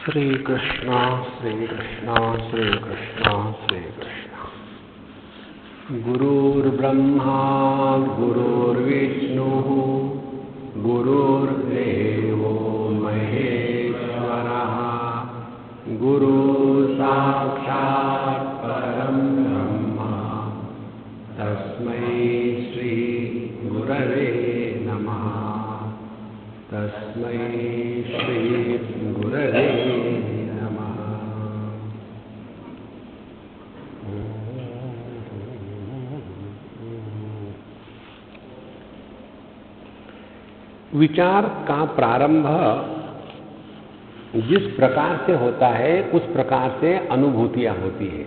श्री कृष्णा श्री कृष्णा श्री कृष्णा श्री कृष्णा। गुरुर्ब्रह्मा गुरुर्विष्णुः गुरुर्देवो महेश्वरः गुरुः साक्षात् परं ब्रह्म तस्मै श्री गुरवे नमः। तस्मै श्री गुरवे नमः। विचार का प्रारंभ जिस प्रकार से होता है उस प्रकार से अनुभूतियां होती है।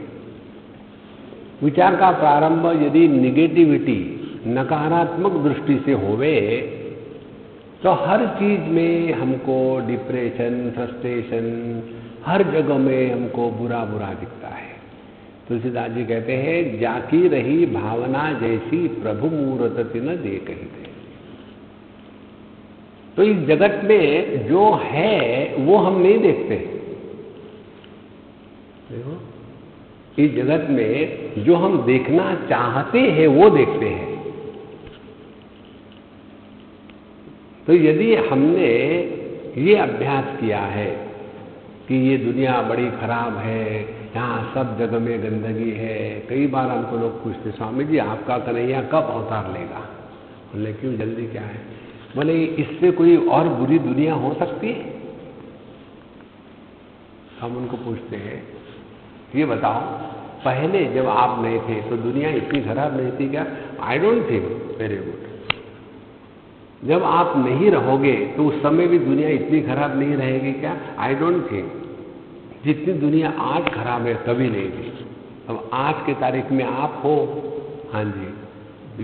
विचार का प्रारंभ यदि निगेटिविटी नकारात्मक दृष्टि से होवे तो हर चीज में हमको डिप्रेशन, फ्रस्ट्रेशन, हर जगह में हमको बुरा बुरा दिखता है। तुलसीदास जी कहते हैं, जाकी रही भावना जैसी प्रभु मूरत न देखहि दे। तो इस जगत में जो है वो हम नहीं देखते। देखो, इस जगत में जो हम देखना चाहते हैं वो देखते हैं। तो यदि हमने ये अभ्यास किया है कि ये दुनिया बड़ी खराब है, यहाँ सब जगह में गंदगी है। कई बार हमको लोग पूछते, स्वामी जी आपका कन्हैया कब अवतार लेगा? बोले क्यों, जल्दी क्या है? बोले इससे कोई और बुरी दुनिया हो सकती है? हम उनको पूछते हैं, ये बताओ पहले जब आप नहीं थे तो दुनिया इतनी खराब नहीं थी क्या? I don't think. Very good. जब आप नहीं रहोगे तो उस समय भी दुनिया इतनी खराब नहीं रहेगी क्या? I don't think. जितनी दुनिया आज खराब है कभी नहीं थी। अब आज के तारीख में आप हो, हाँ जी,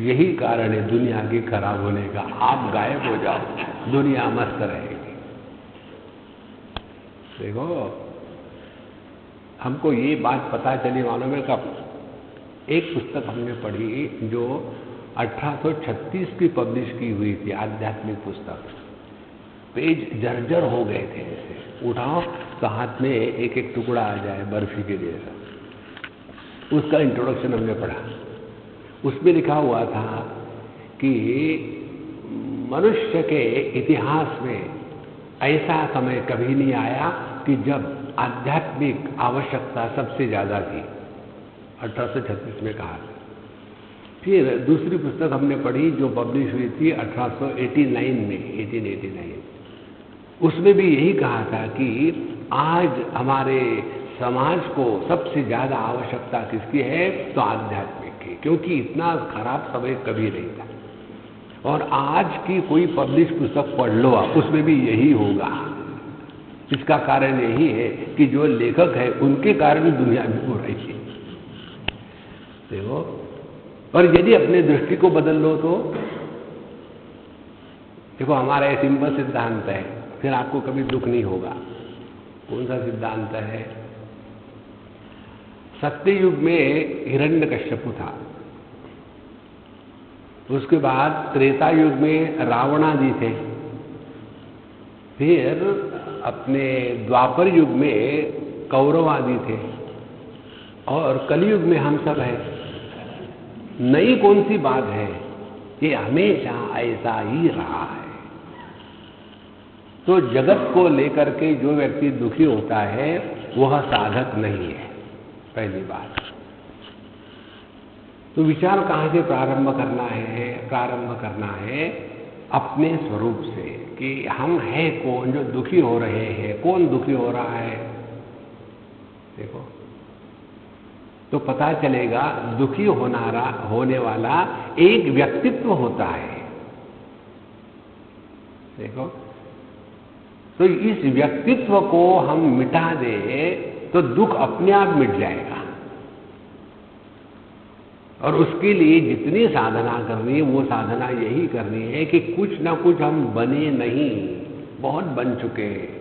यही कारण है दुनिया की खराब होने का। आप गायब हो जाओ, दुनिया मस्त रहेगी। देखो, हमको ये बात पता चली, मालूम है कब? एक पुस्तक हमने पढ़ी जो 1836 की पब्लिश की हुई थी, आध्यात्मिक पुस्तक। पेज जर्जर हो गए थे, जैसे उठाओ तो हाथ में एक एक टुकड़ा आ जाए बर्फी के जैसा। उसका इंट्रोडक्शन हमने पढ़ा। उसमें लिखा हुआ था कि मनुष्य के इतिहास में ऐसा समय कभी नहीं आया कि जब आध्यात्मिक आवश्यकता सबसे ज्यादा थी। 1836 में कहा। फिर दूसरी पुस्तक हमने पढ़ी जो पब्लिश हुई थी 1889 में, 1889। उसमें भी यही कहा था कि आज हमारे समाज को सबसे ज्यादा आवश्यकता किसकी है? तो आध्यात्मिक की, क्योंकि इतना खराब समय कभी नहीं था। और आज की कोई पब्लिश पुस्तक पढ़ लो आप, उसमें भी यही होगा। इसका कारण यही है कि जो लेखक है उनके कारण दुनिया भी हो रही है। देखो, और यदि अपने दृष्टि को बदल लो तो देखो, हमारा एक सिंपल सिद्धांत है, फिर आपको कभी दुख नहीं होगा। कौन सा सिद्धांत है? सत्य युग में हिरण्यकश्यप था, उसके बाद त्रेता युग में रावणादि थे, फिर अपने द्वापर युग में कौरवादि थे, और कलयुग में हम सब हैं। नई कौन सी बात है? ये हमेशा ऐसा ही रहा है। तो जगत को लेकर के जो व्यक्ति दुखी होता है वह साधक नहीं है, पहली बात। तो विचार कहाँ से प्रारंभ करना है? प्रारंभ करना है अपने स्वरूप से कि हम हैं कौन जो दुखी हो रहे हैं। कौन दुखी हो रहा है? देखो, तो पता चलेगा दुखी होने वाला एक व्यक्तित्व होता है। देखो, तो इस व्यक्तित्व को हम मिटा दें तो दुख अपने आप मिट जाएगा। और उसके लिए जितनी साधना करनी है वो साधना यही करनी है कि कुछ ना कुछ हम बने नहीं, बहुत बन चुके हैं।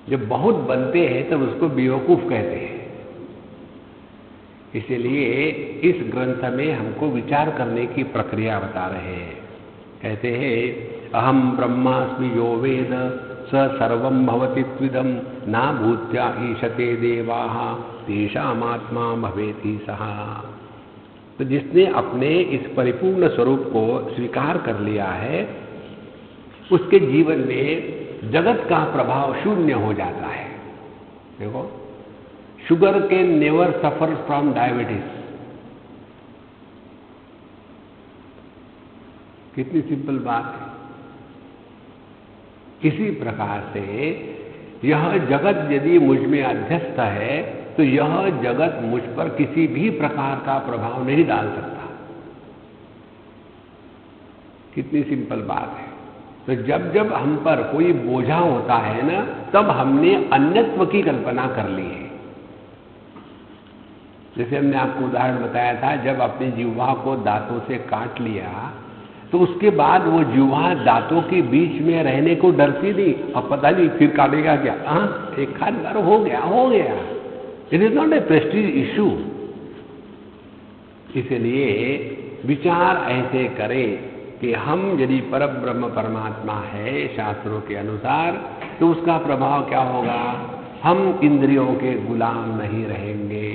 जब बहुत बनते हैं तब उसको बेवकूफ कहते हैं। इसलिए इस ग्रंथ में हमको विचार करने की प्रक्रिया बता रहे हैं। कहते हैं, अहम ब्रह्मास्मि यो वेद स सर्वं भवति त्विदं ना भूत्या ईशते देवाः तेषामात्मा भवेति सः। तो जिसने अपने इस परिपूर्ण स्वरूप को स्वीकार कर लिया है, उसके जीवन में जगत का प्रभाव शून्य हो जाता है। देखो, sugar cane never suffer from diabetes. कितनी सिंपल बात है। इसी प्रकार से यह जगत यदि मुझ में अध्यस्त है तो यह जगत मुझ पर किसी भी प्रकार का प्रभाव नहीं डाल सकता। कितनी सिंपल बात है। तो जब जब हम पर कोई बोझा होता है ना, तब हमने अन्यत्व की कल्पना कर ली है। जैसे हमने आपको उदाहरण बताया था, जब अपनी जिह्वा को दांतों से काट लिया तो उसके बाद वो जिह्वा दांतों के बीच में रहने को डरती नहीं। अब पता नहीं फिर काटेगा क्या। एक आध बार हो गया। It is not A Prestige issue. इसलिए विचार ऐसे करें कि हम यदि परब्रह्म परमात्मा है शास्त्रों के अनुसार, तो उसका प्रभाव क्या होगा? हम इंद्रियों के गुलाम नहीं रहेंगे।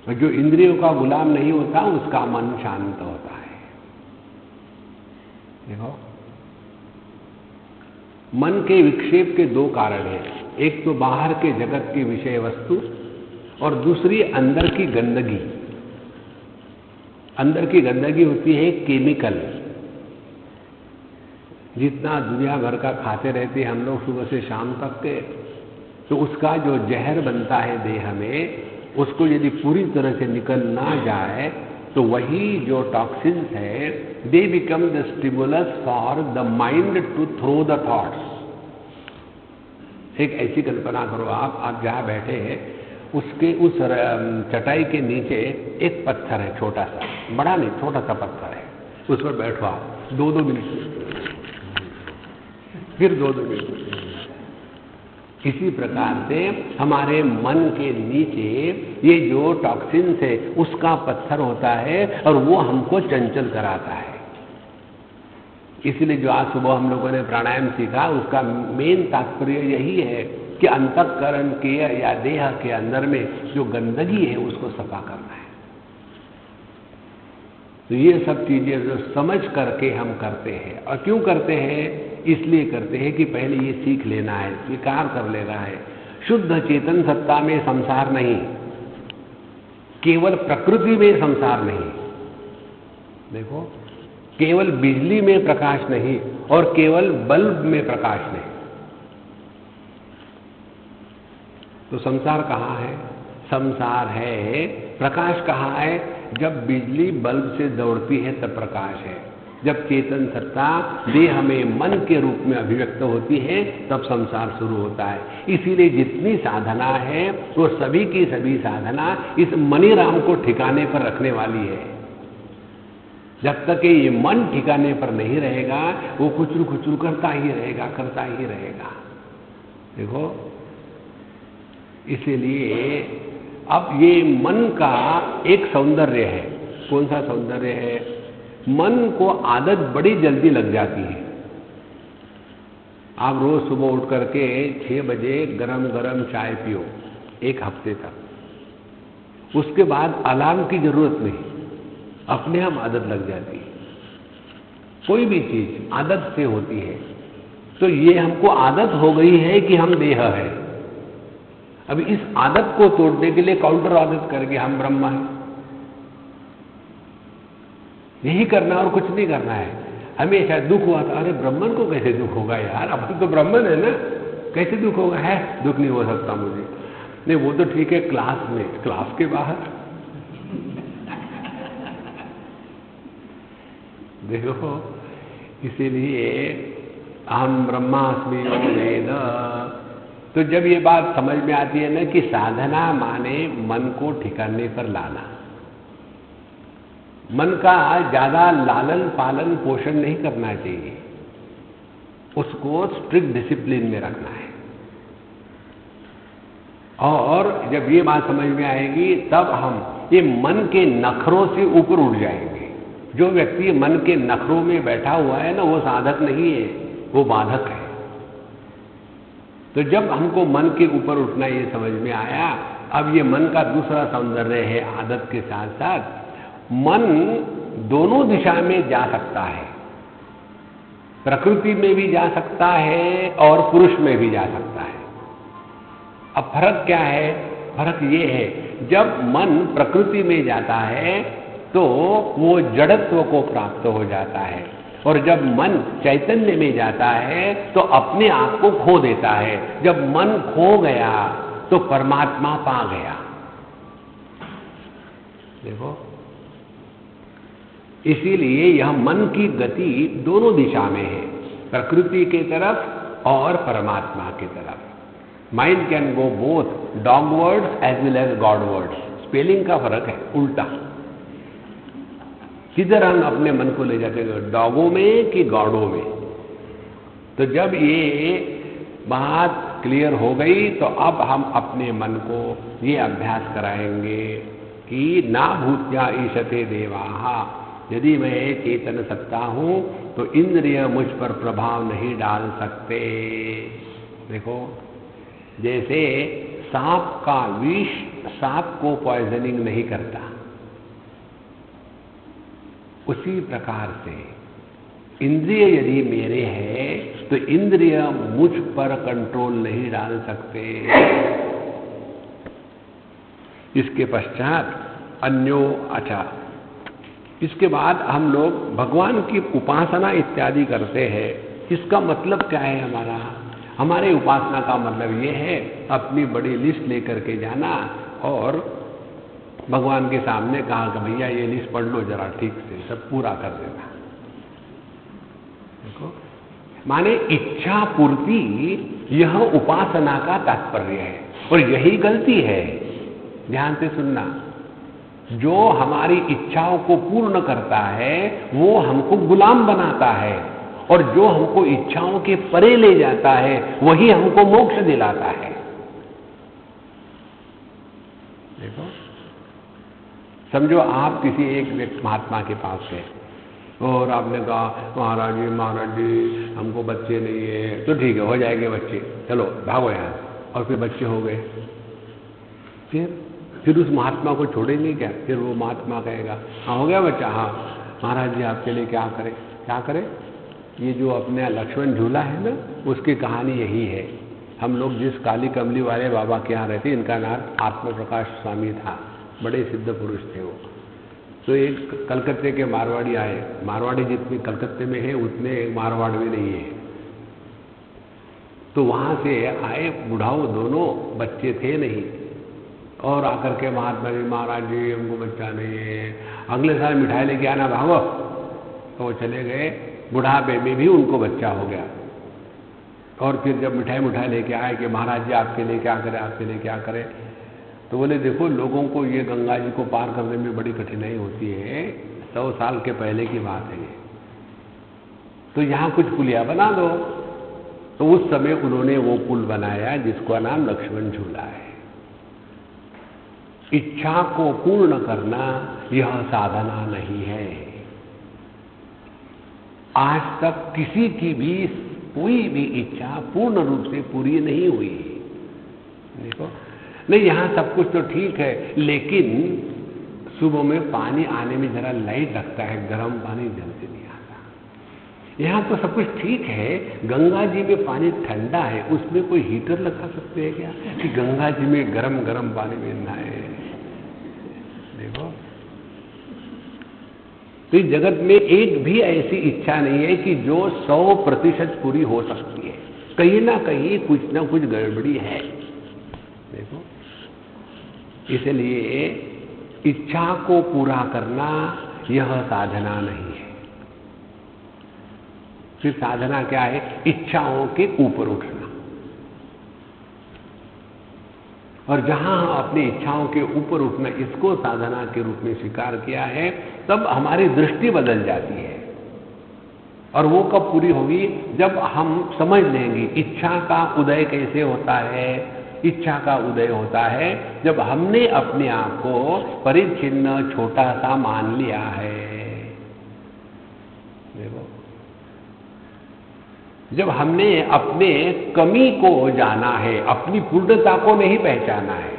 और जो इंद्रियों का गुलाम नहीं होता उसका मन शांत होता है। देखो, मन के विक्षेप के दो कारण हैं। एक तो बाहर के जगत की विषय वस्तु और दूसरी अंदर की गंदगी। अंदर की गंदगी होती है केमिकल। जितना दुनिया भर का खाते रहते हैं हम लोग सुबह से शाम तक के, तो उसका जो जहर बनता है देह में, उसको यदि पूरी तरह से निकल ना जाए तो वही जो टॉक्सिन्स है, they become the stimulus for the mind to throw the thoughts. एक ऐसी कल्पना करो, आप जहाँ बैठे हैं उसके उस चटाई के नीचे एक पत्थर है, छोटा सा, बड़ा नहीं, छोटा सा पत्थर है। उस पर बैठो आप 2-2 मिनट, फिर 2-2 मिनट। इसी प्रकार से हमारे मन के नीचे ये जो टॉक्सिन्स है उसका पत्थर होता है और वो हमको चंचल कराता है। इसलिए जो आज सुबह हम लोगों ने प्राणायाम सीखा, उसका मेन तात्पर्य यही है कि अंतःकरण के या देह के अंदर में जो गंदगी है उसको सफा करना है। तो ये सब चीजें जो समझ करके हम करते हैं, और क्यों करते हैं? इसलिए करते हैं कि पहले ये सीख लेना है, स्वीकार कर लेना है। शुद्ध चेतन सत्ता में संसार नहीं, केवल प्रकृति में संसार नहीं। देखो, केवल बिजली में प्रकाश नहीं और केवल बल्ब में प्रकाश नहीं। तो संसार कहाँ है? संसार है, प्रकाश कहाँ है? जब बिजली बल्ब से दौड़ती है तब प्रकाश है। जब चेतन सत्ता देह में मन के रूप में अभिव्यक्त होती है तब संसार शुरू होता है। इसीलिए जितनी साधना है वो सभी की सभी साधना इस मनीराम को ठिकाने पर रखने वाली है। जब तक ये मन ठिकाने पर नहीं रहेगा वो कुचरू कुचरू करता ही रहेगा। देखो, इसीलिए अब ये मन का एक सौंदर्य है। कौन सा सौंदर्य है? मन को आदत बड़ी जल्दी लग जाती है। आप रोज सुबह उठ करके 6 बजे गरम गरम चाय पियो 1 हफ्ते तक, उसके बाद अलार्म की जरूरत नहीं, अपने आप आदत लग जाती है। कोई भी चीज आदत से होती है। तो ये हमको आदत हो गई है कि हम देह है। अभी इस आदत को तोड़ने के लिए काउंटर आदत करके हम ब्रह्म हैं, यही करना और कुछ नहीं करना है। हमेशा दुख हुआ था, अरे ब्राह्मण को कैसे दुख होगा यार, अपन तो ब्राह्मण है ना, कैसे दुख होगा? है दुख नहीं हो सकता मुझे। नहीं, वो तो ठीक है क्लास में, क्लास के बाहर देखो। इसीलिए अहम ब्रह्मास्मि यो वेद। तो जब ये बात समझ में आती है ना कि साधना माने मन को ठिकाने पर लाना, मन का ज्यादा लालन पालन पोषण नहीं करना चाहिए, उसको स्ट्रिक्ट डिसिप्लिन में रखना है। और जब ये बात समझ में आएगी तब हम ये मन के नखरों से ऊपर उठ जाएंगे। जो व्यक्ति मन के नखरों में बैठा हुआ है ना, वो साधक नहीं है, वो बाधक है। तो जब हमको मन के ऊपर उठना ये समझ में आया, अब ये मन का दूसरा सौंदर्य है आदत के साथ साथ मन दोनों दिशा में जा सकता है, प्रकृति में भी जा सकता है और पुरुष में भी जा सकता है। अब फर्क क्या है? फर्क ये है, जब मन प्रकृति में जाता है तो वो जड़त्व को प्राप्त हो जाता है, और जब मन चैतन्य में जाता है तो अपने आप को खो देता है। जब मन खो गया तो परमात्मा पा गया। देखो, इसीलिए यह मन की गति दोनों दिशा में है, प्रकृति की तरफ और परमात्मा की तरफ। Mind can go both dogwards as well as godwards. Spelling का फर्क है, उल्टा। किधर हम अपने मन को ले जाते हैं, डॉगों में कि गॉडों में? तो जब ये बात क्लियर हो गई तो अब हम अपने मन को ये अभ्यास कराएंगे कि ना भूत्या ईशते देवाहा, यदि मैं चेतन सत्ता हूं तो इंद्रिय मुझ पर प्रभाव नहीं डाल सकते। देखो, जैसे सांप का विष सांप को पॉइजनिंग नहीं करता, उसी प्रकार से इंद्रिय यदि मेरे हैं तो इंद्रिय मुझ पर कंट्रोल नहीं डाल सकते। इसके पश्चात अन्यो, अच्छा, इसके बाद हम लोग भगवान की उपासना इत्यादि करते हैं। इसका मतलब क्या है? हमारे उपासना का मतलब ये है, अपनी बड़ी लिस्ट लेकर के जाना और भगवान के सामने कहा कि भैया ये लिस्ट पढ़ लो जरा ठीक से, सब पूरा कर देना। देखो, माने इच्छा पूर्ति, यह उपासना का तात्पर्य है, और यही गलती है। ध्यान से सुनना, जो हमारी इच्छाओं को पूर्ण करता है वो हमको गुलाम बनाता है, और जो हमको इच्छाओं के परे ले जाता है वही हमको मोक्ष दिलाता है। देखो, समझो आप किसी एक व्यक्ति महात्मा के पास गए और आपने कहा महाराज जी हमको बच्चे नहीं है। तो ठीक है, हो जाएंगे बच्चे, चलो भागो यहाँ से। और फिर बच्चे हो गए, फिर उस महात्मा को छोड़ेंगे क्या? फिर वो महात्मा कहेगा हाँ हो गया बच्चा, हाँ महाराज जी आपके लिए क्या करें? क्या करें? ये जो अपने लक्ष्मण झूला है ना, उसकी कहानी यही है। हम लोग जिस काली कमली वाले बाबा के यहाँ रहते, इनका नाम आत्म प्रकाश स्वामी था, बड़े सिद्ध पुरुष थे वो। तो एक कलकत्ते के मारवाड़ी आए, मारवाड़ी जितने कलकत्ते में है उतने मारवाड़ में नहीं है। तो वहाँ से आए बुढ़ाओ, दोनों बच्चे थे नहीं, और आकर के महात्मा जी महाराज जी हमको बच्चा नहीं है, अगले साल मिठाई लेके आना भागो। तो वो चले गए, बुढ़ापे में भी उनको बच्चा हो गया। और फिर जब मिठाई लेके आए कि महाराज जी आपके लिए क्या करें, आपके लिए क्या करें? तो बोले देखो, लोगों को ये गंगा जी को पार करने में बड़ी कठिनाई होती है, 100 साल के पहले की बात है ये, तो यहाँ कुछ पुलिया बना दो। तो उस समय उन्होंने वो पुल बनाया जिसका नाम लक्ष्मण झूला है। इच्छा को पूर्ण करना यह साधना नहीं है। आज तक किसी की भी कोई भी इच्छा पूर्ण रूप से पूरी नहीं हुई। देखो, नहीं यहाँ सब कुछ तो ठीक है, लेकिन सुबह में पानी आने में जरा लाइट लगता है, गर्म पानी जल्दी नहीं आता। यहाँ तो सब कुछ ठीक है, गंगा जी में पानी ठंडा है, उसमें कोई हीटर लगा सकते हैं क्या कि गंगा जी में गरम गरम पानी में नहाए? देखो, तो इस जगत में एक भी ऐसी इच्छा नहीं है कि जो 100% पूरी हो सकती है। कहीं ना कहीं कुछ ना कुछ गड़बड़ी है। देखो, इसलिए इच्छा को पूरा करना यह साधना नहीं है। फिर साधना क्या है? इच्छाओं के ऊपर उठना। और जहां अपनी इच्छाओं के ऊपर उठना, इसको साधना के रूप में स्वीकार किया है, तब हमारी दृष्टि बदल जाती है। और वो कब पूरी होगी? जब हम समझ लेंगे इच्छा का उदय कैसे होता है। इच्छा का उदय होता है जब हमने अपने आप को परिच्छिन्न छोटा सा मान लिया है। देखो, जब हमने अपने कमी को जाना है, अपनी पूर्णता को नहीं पहचाना है।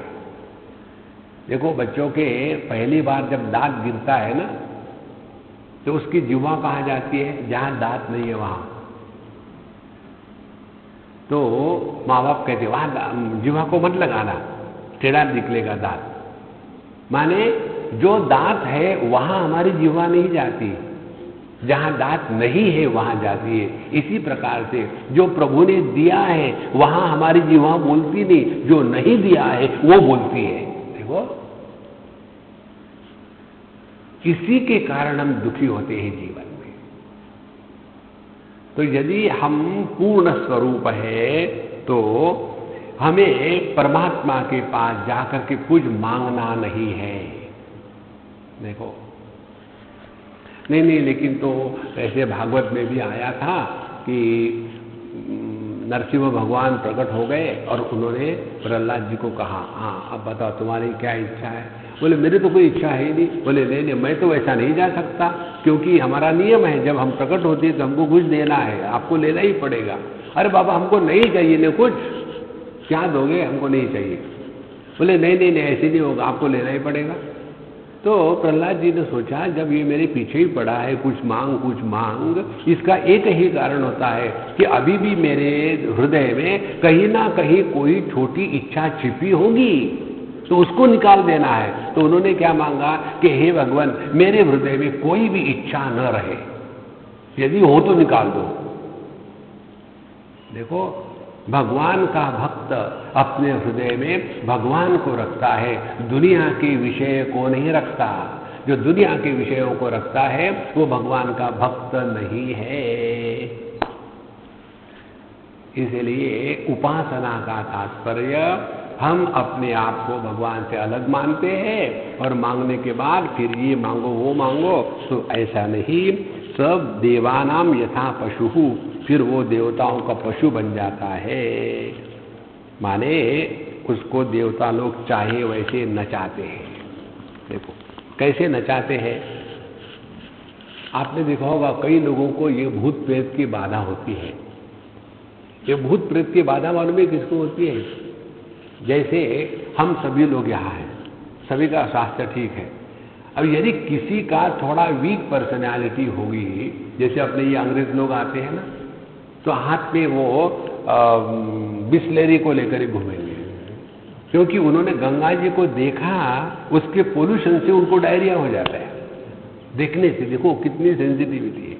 देखो बच्चों के पहली बार जब दांत गिरता है ना, तो उसकी जिह्वा कहाँ जाती है? जहां दांत नहीं है वहां। तो माँ बाप कहते वहां जिह्वा को मत लगाना, टेढ़ा निकलेगा दांत। माने जो दांत है वहां हमारी जिह्वा नहीं जाती, जहां दांत नहीं है वहां जाती है। इसी प्रकार से जो प्रभु ने दिया है वहां हमारी जिह्वा बोलती नहीं, जो नहीं दिया है वो बोलती है। देखो किसी के कारण हम दुखी होते हैं जीवन में। तो यदि हम पूर्ण स्वरूप है तो हमें परमात्मा के पास जाकर के कुछ मांगना नहीं है। देखो नहीं, लेकिन तो ऐसे भागवत में भी आया था कि नरसिंह भगवान प्रकट हो गए और उन्होंने प्रहलाद जी को कहा, हाँ अब बताओ तुम्हारी क्या इच्छा है? बोले मेरी तो कोई इच्छा है ही नहीं। बोले नहीं, मैं तो वैसा नहीं जा सकता, क्योंकि हमारा नियम है जब हम प्रकट होते हैं तो हमको कुछ देना है, आपको लेना ही पड़ेगा। अरे बाबा हमको नहीं चाहिए ना कुछ, क्या दोगे? हमको नहीं चाहिए। बोले नहीं, ऐसे नहीं होगा, आपको लेना ही पड़ेगा। तो प्रहलाद जी ने सोचा जब ये मेरे पीछे ही पड़ा है, कुछ मांग, इसका एक ही कारण होता है कि अभी भी मेरे हृदय में कहीं ना कहीं कोई छोटी इच्छा छिपी होगी, तो उसको निकाल देना है। तो उन्होंने क्या मांगा कि हे भगवान मेरे हृदय में कोई भी इच्छा न रहे, यदि हो तो निकाल दो। देखो भगवान का भक्त अपने हृदय में भगवान को रखता है, दुनिया के विषय को नहीं रखता। जो दुनिया के विषयों को रखता है वो भगवान का भक्त नहीं है। इसलिए उपासना का तात्पर्य हम अपने आप को भगवान से अलग मानते हैं और मांगने के बाद फिर ये मांगो वो मांगो, तो ऐसा नहीं। सब देवानाम यथा पशु, फिर वो देवताओं का पशु बन जाता है। माने उसको देवता लोग चाहे वैसे नचाते हैं। देखो कैसे नचाते हैं, आपने देखा होगा कई लोगों को ये भूत प्रेत की बाधा होती है। ये भूत प्रेत की बाधा मालूम है किसको होती है? जैसे हम सभी लोग यहाँ हैं, सभी का स्वास्थ्य ठीक है। अब यदि किसी का थोड़ा वीक पर्सनालिटी होगी, जैसे अपने ये अंग्रेज लोग आते हैं ना, तो हाथ में वो बिस्लेरी को लेकर ही घूमेंगे, क्योंकि उन्होंने गंगा जी को देखा, उसके पोल्यूशन से उनको डायरिया हो जाता है देखने से। देखो कितनी सेंसिटिविटी है।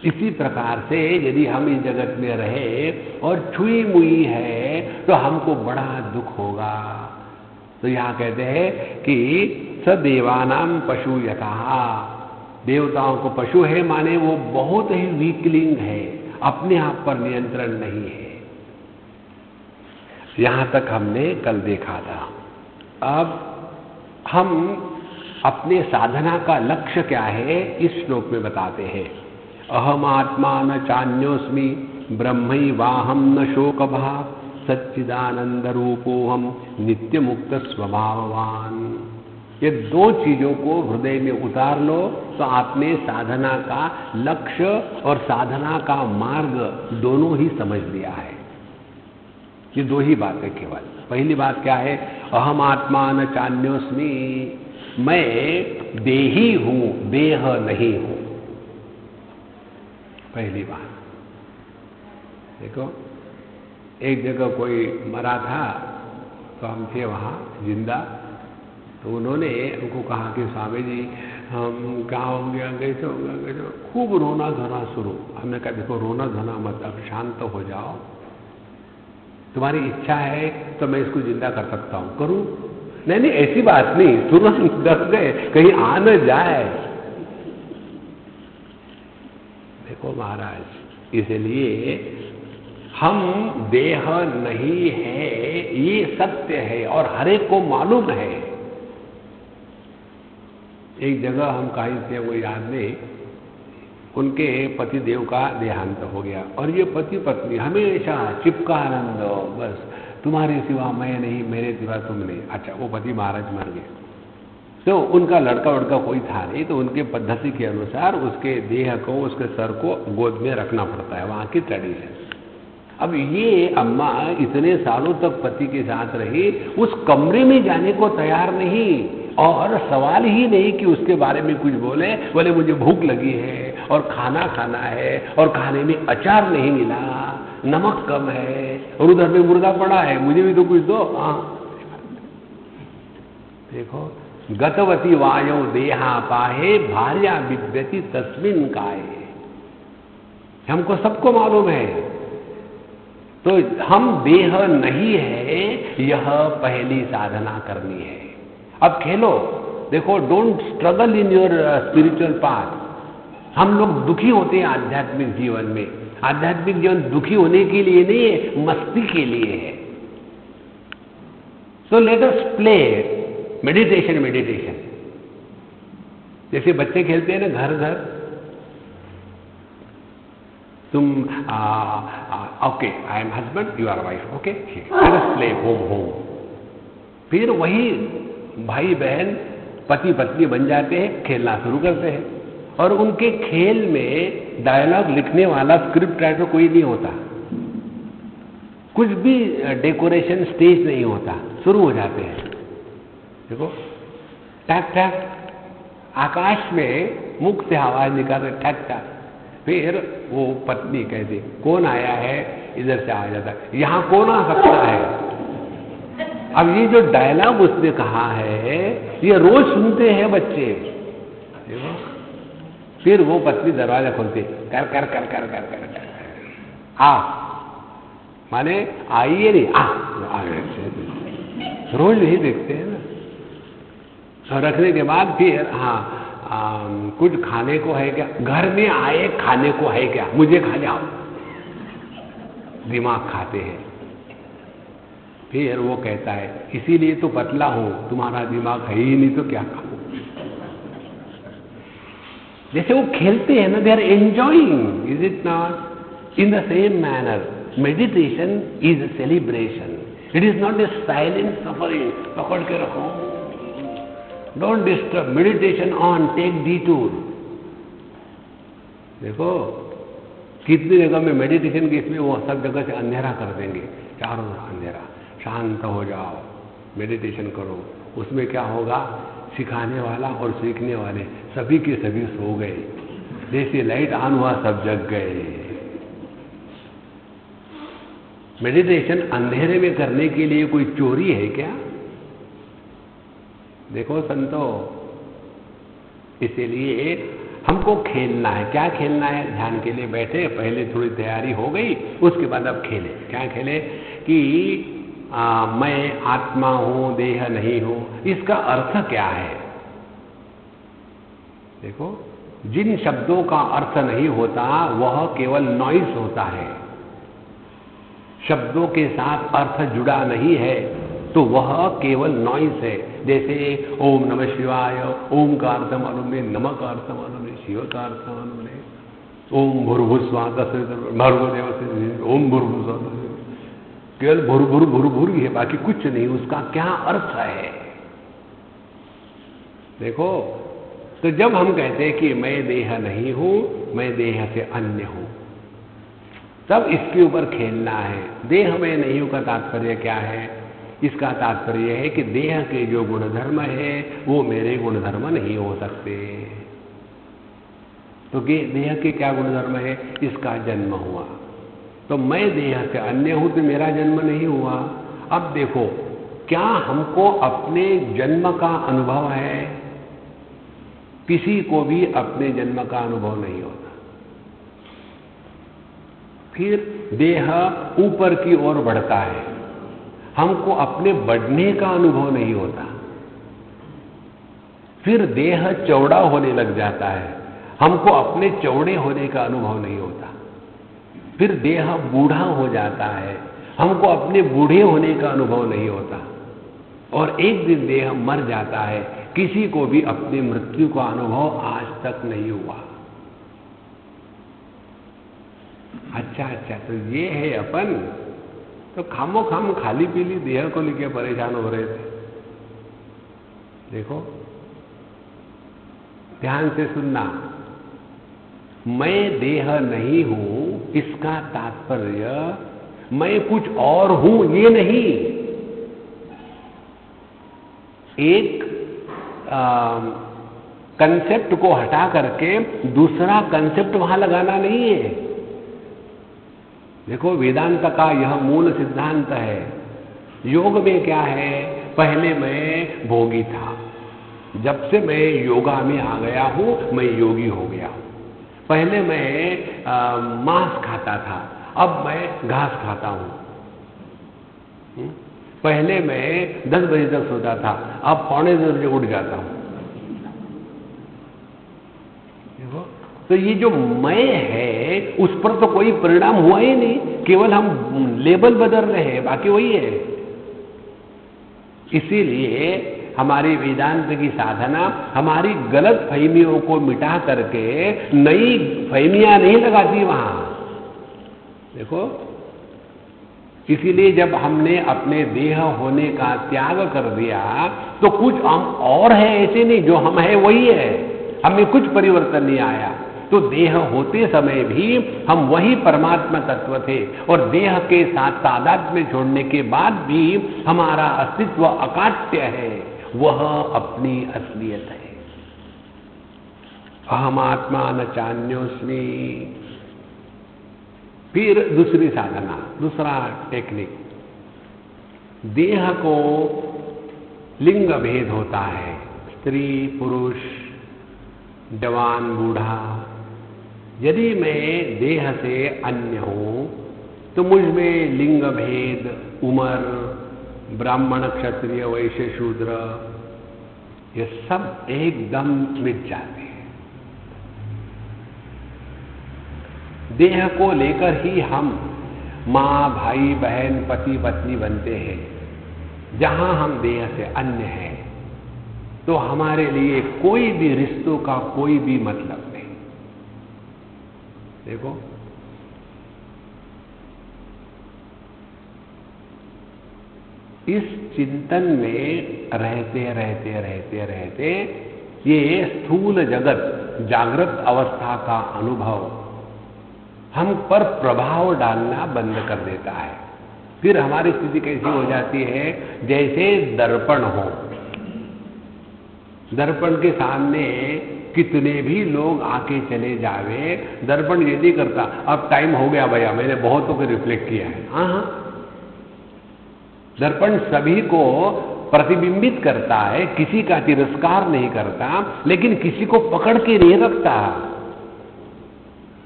इसी प्रकार से यदि हम इस जगत में रहे और छुई मुई है तो हमको बड़ा दुख होगा। तो यहाँ कहते हैं कि सदेवानाम पशु यथा, देवताओं को पशु है माने वो बहुत ही वीकलिंग है, अपने आप पर नियंत्रण नहीं है। यहां तक हमने कल देखा था। अब हम अपने साधना का लक्ष्य क्या है इस श्लोक में बताते हैं। अहम आत्मा न चान्योस्मि ब्रह्मैवाहम न शोक भाव सच्चिदानंद रूपोहम नित्य मुक्त स्वभाववान। ये दो चीजों को हृदय में उतार लो तो आपने साधना का लक्ष्य और साधना का मार्ग दोनों ही समझ लिया है। ये दो ही बात है केवल। पहली बात क्या है? अहम आत्मा न चान्योस्मि, मैं देही हूं, देह नहीं हूं। पहली बात। देखो एक जगह कोई मरा था तो हम थे वहाँ जिंदा, तो उन्होंने उनको कहा कि स्वामी जी हम क्या होंगे, कैसे होंगे, खूब रोना धोना शुरू। हमने कहा देखो रोना धोना मत, अब शांत हो जाओ, तुम्हारी इच्छा है तो मैं इसको जिंदा कर सकता हूँ, करूँ? नहीं ऐसी बात नहीं, तुरंत डर गए कहीं आ न जाए। देखो महाराज, इसलिए हम देह नहीं है, ये सत्य है और हर एक को मालूम है। एक जगह हम कहीं थे, वो याद नहीं, उनके पति देव का देहांत हो गया और ये पति पत्नी हमेशा चिपका आनंद, बस तुम्हारे सिवा मैं नहीं, मेरे सिवा तुम नहीं। अच्छा वो पति महाराज मर गए। तो उनका लड़का वड़का कोई था नहीं, तो उनके पद्धति के अनुसार उसके देह को, उसके सर को गोद में रखना पड़ता है, वहाँ की ट्रेडिशन। अब ये अम्मा इतने सालों तक पति के साथ रही, उस कमरे में जाने को तैयार नहीं, और सवाल ही नहीं कि उसके बारे में कुछ बोले मुझे भूख लगी है और खाना खाना है और खाने में अचार नहीं मिला, नमक कम है, और उधर में मुर्गा पड़ा है, मुझे भी तो कुछ दो। हाँ देखो, गतवती वायौ देहा पाहे भार्या बिभ्यति तस्मिन् काये। हमको सबको मालूम है, तो हम देह नहीं है, यह पहली साधना करनी है। अब खेलो, देखो, don't struggle in your spiritual path. हम लोग दुखी होते हैं आध्यात्मिक जीवन में। आध्यात्मिक जीवन दुखी होने के लिए नहीं है, मस्ती के लिए है। So let us play meditation. जैसे बच्चे खेलते हैं ना घर घर, तुम okay, I am husband, you are wife, okay, let us play home. फिर वही भाई बहन पति पत्नी बन जाते हैं, खेलना शुरू करते हैं, और उनके खेल में डायलॉग लिखने वाला स्क्रिप्ट राइटर कोई नहीं होता, कुछ भी डेकोरेशन स्टेज नहीं होता, शुरू हो जाते हैं। देखो, टैक टैक, आकाश में मुख से आवाज निकाल रहे, टैक टैक। फिर वो पत्नी कहती, कौन आया है, इधर से आ जाता है, यहां कौन आ सकता है। अब ये जो डायलॉग उसने कहा है, ये रोज सुनते हैं बच्चे। देखो, फिर वो पत्नी दरवाजा खोलती, कर कर कर कर कर कर कर, आ, माने आइए नहीं, आ, रोज यही देखते हैं ना। और रखने के बाद फिर हाँ, कुछ खाने को है क्या, घर में आए खाने को है क्या, मुझे खा जाओ, दिमाग खाते हैं। फिर वो कहता है, इसीलिए तो पतला हूं, तुम्हारा दिमाग है ही नहीं तो क्या खाऊं। जैसे वो खेलते हैं ना, they are enjoying, is it not? In the same manner meditation is a celebration, it is not a silent suffering. पकड़ के रखो, don't disturb, meditation on, take detour. देखो कितनी जगह में मेडिटेशन की इसमें वो सब जगह से अंधेरा कर देंगे, चारों अंधेरा, शांत हो जाओ, मेडिटेशन करो। उसमें क्या होगा, सिखाने वाला और सीखने वाले सभी के सभी सो गए, जैसे लाइट ऑन हुआ सब जग गए। मेडिटेशन अंधेरे में करने के लिए कोई चोरी है क्या? देखो संतो, इसीलिए हमको खेलना है। क्या खेलना है? ध्यान के लिए बैठे, पहले थोड़ी तैयारी हो गई, उसके बाद अब खेले। क्या खेले कि मैं आत्मा हूं, देह नहीं हूं। इसका अर्थ क्या है? देखो, जिन शब्दों का अर्थ नहीं होता वह केवल नॉइस होता है। शब्दों के साथ अर्थ जुड़ा नहीं है तो वह केवल नॉइस है। जैसे ओम नमः शिवाय, ओम का अर्थ मालूम है, नमः का अर्थ मालूम है, शिव का अर्थ मालूम है, ओम भूर्भुस्वाहा, भर्गोदेव से ओम भूर्भुस्वाहा, केवल भुर ही है, बाकी कुछ नहीं। उसका क्या अर्थ है? देखो, तो जब हम कहते हैं कि मैं देह नहीं हूं, मैं देह से अन्य हूं, तब इसके ऊपर खेलना है। देह में नहीं हूं का तात्पर्य क्या है? इसका तात्पर्य है कि देह के जो गुणधर्म है वो मेरे गुणधर्म नहीं हो सकते। तो देह के क्या गुणधर्म है? इसका जन्म हुआ, तो मैं देह से अन्य हूं तो मेरा जन्म नहीं हुआ। अब देखो, क्या हमको अपने जन्म का अनुभव है? किसी को भी अपने जन्म का अनुभव नहीं होता। फिर देह ऊपर की ओर बढ़ता है, हमको अपने बढ़ने का अनुभव नहीं होता। फिर देह चौड़ा होने लग जाता है, हमको अपने चौड़े होने का अनुभव नहीं होता। फिर देह बूढ़ा हो जाता है, हमको अपने बूढ़े होने का अनुभव नहीं होता। और एक दिन देह मर जाता है, किसी को भी अपनी मृत्यु का अनुभव आज तक नहीं हुआ। अच्छा, तो ये है अपन। तो खामो खाम खाली पीली देह को लेके परेशान हो रहे थे। देखो, ध्यान से सुनना, मैं देह नहीं हूं इसका तात्पर्य मैं कुछ और हूं ये नहीं। एक कंसेप्ट को हटा करके दूसरा कंसेप्ट वहां लगाना नहीं है। देखो, वेदांत का यह मूल सिद्धांत है। योग में क्या है, पहले मैं भोगी था, जब से मैं योगा में आ गया हूं मैं योगी हो गया हूं। पहले मैं मांस खाता था, अब मैं घास खाता हूं। पहले मैं 10 बजे तक सोता था, अब पौने 10 बजे उठ जाता हूं। देखो, तो ये जो मैं है उस पर तो कोई परिणाम हुआ ही नहीं, केवल हम लेबल बदल रहे हैं, बाकी वही है। इसीलिए हमारी वेदांत की साधना हमारी गलत फहमियों को मिटा करके नई फहमियां नहीं लगाती वहां। देखो, इसीलिए जब हमने अपने देह होने का त्याग कर दिया तो कुछ हम और है, ऐसे नहीं, जो हम है वही है, हमें कुछ परिवर्तन नहीं आया। तो देह होते समय भी हम वही परमात्मा तत्व थे, और देह के साथ तादाद में छोड़ने के बाद भी हमारा अस्तित्व अकाट्य है, वह अपनी असलियत है। अहम आत्मा न चान्योस्मि। फिर दूसरी साधना, दूसरा टेक्निक, देह को लिंग भेद होता है, स्त्री पुरुष, जवान बूढ़ा। यदि मैं देह से अन्य हूं तो मुझ में लिंग भेद, उम्र, ब्राह्मण क्षत्रिय वैश्य शूद्र, ये सब एकदम मिट जाते हैं। देह को लेकर ही हम मां, भाई, बहन, पति, पत्नी बनते हैं। जहां हम देह से अन्य हैं तो हमारे लिए कोई भी रिश्तों का कोई भी मतलब नहीं। देखो, इस चिंतन में रहते रहते रहते रहते ये स्थूल जगत, जागृत अवस्था का अनुभव हम पर प्रभाव डालना बंद कर देता है। फिर हमारी स्थिति कैसी हो जाती है, जैसे दर्पण हो। दर्पण के सामने कितने भी लोग आके चले जावे, दर्पण ये नहीं करता अब टाइम हो गया भैया, मैंने बहुतों को रिफ्लेक्ट किया है। हाँ, दर्पण सभी को प्रतिबिंबित करता है, किसी का तिरस्कार नहीं करता, लेकिन किसी को पकड़ के नहीं रखता।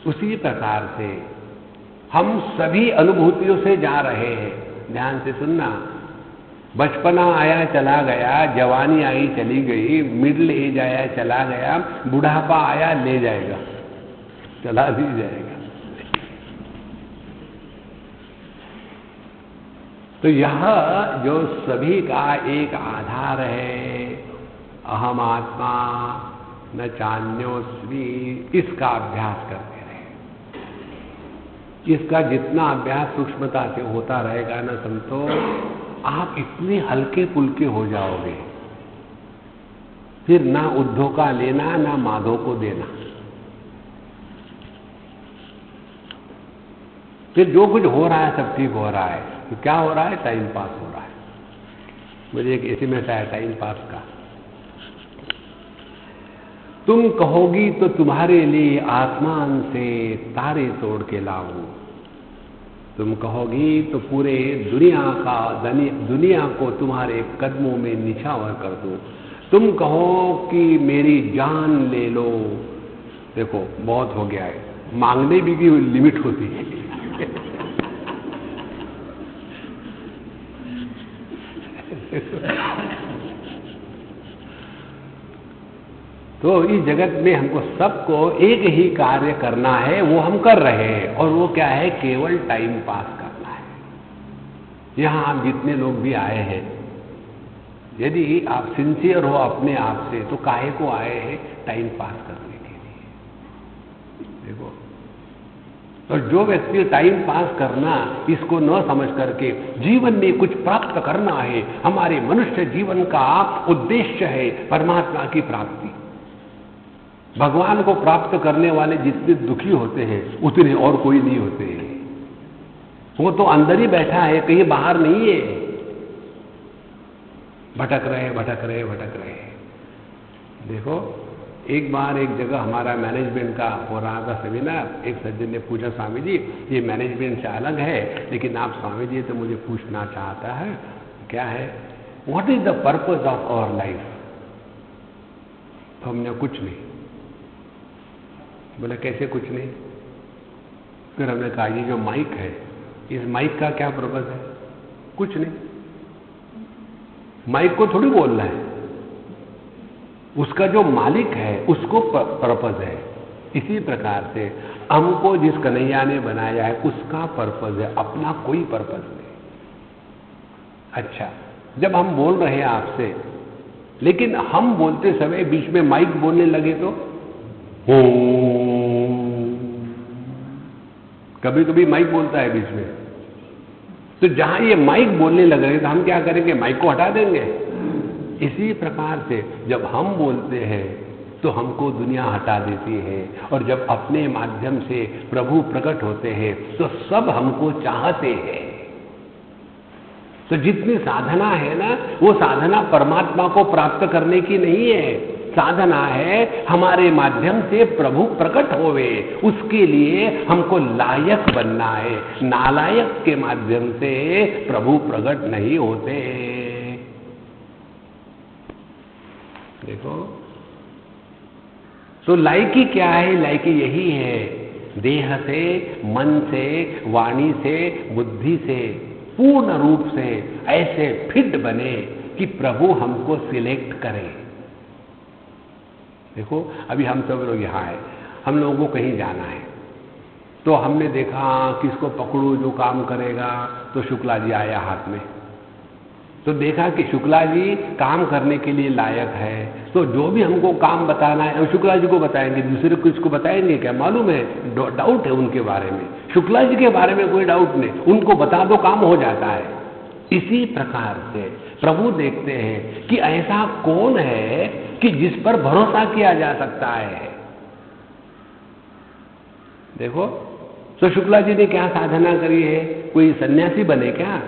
उसी प्रकार से हम सभी अनुभूतियों से जा रहे हैं। ध्यान से सुनना, बचपना आया चला गया, जवानी आई चली गई, मिडिल एज आया चला गया, बुढ़ापा आया ले जाएगा, चला भी जाएगा। तो यह जो सभी का एक आधार है, अहम आत्मा न चान्योस्मि, इसका अभ्यास करते रहे। इसका जितना अभ्यास सूक्ष्मता से होता रहेगा ना संतो, आप इतने हल्के पुल्के हो जाओगे, फिर ना उद्धव का लेना ना माधव को देना। फिर जो कुछ हो रहा है सब ठीक हो रहा है। तो क्या हो रहा है, टाइम पास हो रहा है। मुझे एक एसएमएस आया टाइम पास का, तुम कहोगी तो तुम्हारे लिए आसमान से तारे तोड़ के लाऊं, तुम कहोगी तो पूरे दुनिया को तुम्हारे कदमों में निछावर कर दूं, तुम कहो कि मेरी जान ले लो। देखो, बहुत हो गया है, मांगने भी की लिमिट होती है। तो इस जगत में हमको सबको एक ही कार्य करना है, वो हम कर रहे हैं, और वो क्या है, केवल टाइम पास करना है। यहां आप जितने लोग भी आए हैं, यदि आप सिंसियर हो अपने आप से, तो काहे को आए हैं, टाइम पास करने के लिए। देखो, और जो व्यक्ति टाइम पास करना इसको न समझ करके जीवन में कुछ प्राप्त करना है, हमारे मनुष्य जीवन का उद्देश्य है परमात्मा की प्राप्ति, भगवान को प्राप्त करने वाले जितने दुखी होते हैं उतने और कोई नहीं होते हैं। वो तो अंदर ही बैठा है, कहीं बाहर नहीं है। भटक रहे भटक रहे भटक रहे। देखो, एक बार एक जगह हमारा मैनेजमेंट का हो रहा था सेमिनार। एक सज्जन ने पूछा, स्वामी जी ये मैनेजमेंट से अलग है, लेकिन आप स्वामी जी तो मुझे पूछना चाहता है, क्या है? What is the purpose of our life? तो हमने कुछ नहीं बोला। कैसे कुछ नहीं? फिर हमने कहा ये जो माइक है, इस माइक का क्या पर्पज है? कुछ नहीं। माइक को थोड़ी बोलना है, उसका जो मालिक है उसको पर्पज है। इसी प्रकार से हमको जिस कन्हैया ने बनाया है उसका पर्पज है, अपना कोई पर्पज नहीं। अच्छा, जब हम बोल रहे हैं आपसे, लेकिन हम बोलते समय बीच में माइक बोलने लगे तो कभी कभी माइक बोलता है बीच में, तो जहां ये माइक बोलने लग रहे तो हम क्या करेंगे? माइक को हटा देंगे। इसी प्रकार से जब हम बोलते हैं तो हमको दुनिया हटा देती है, और जब अपने माध्यम से प्रभु प्रकट होते हैं तो सब हमको चाहते हैं। तो जितनी साधना है ना, वो साधना परमात्मा को प्राप्त करने की नहीं है। साधना है हमारे माध्यम से प्रभु प्रकट होवे, उसके लिए हमको लायक बनना है। नालायक के माध्यम से प्रभु प्रकट नहीं होते। देखो, तो लायकी क्या है? लायकी यही है, देह से, मन से, वाणी से, बुद्धि से पूर्ण रूप से ऐसे फिट बने कि प्रभु हमको सिलेक्ट करे। देखो, अभी हम सब लोग यहाँ हैं, हम लोगों को कहीं जाना है, तो हमने देखा किसको पकड़ू जो काम करेगा, तो शुक्ला जी आया हाथ में। तो देखा कि शुक्ला जी काम करने के लिए लायक है, तो जो भी हमको काम बताना है शुक्ला जी को बताएंगे। दूसरे को इसको बताएंगे क्या? मालूम है, डाउट है उनके बारे में। शुक्ला जी के बारे में कोई डाउट नहीं, उनको बता दो, काम हो जाता है। इसी प्रकार से प्रभु देखते हैं कि ऐसा कौन है कि जिस पर भरोसा किया जा सकता है। देखो, तो शुक्ला जी ने क्या साधना करी है? कोई सन्यासी बने क्या?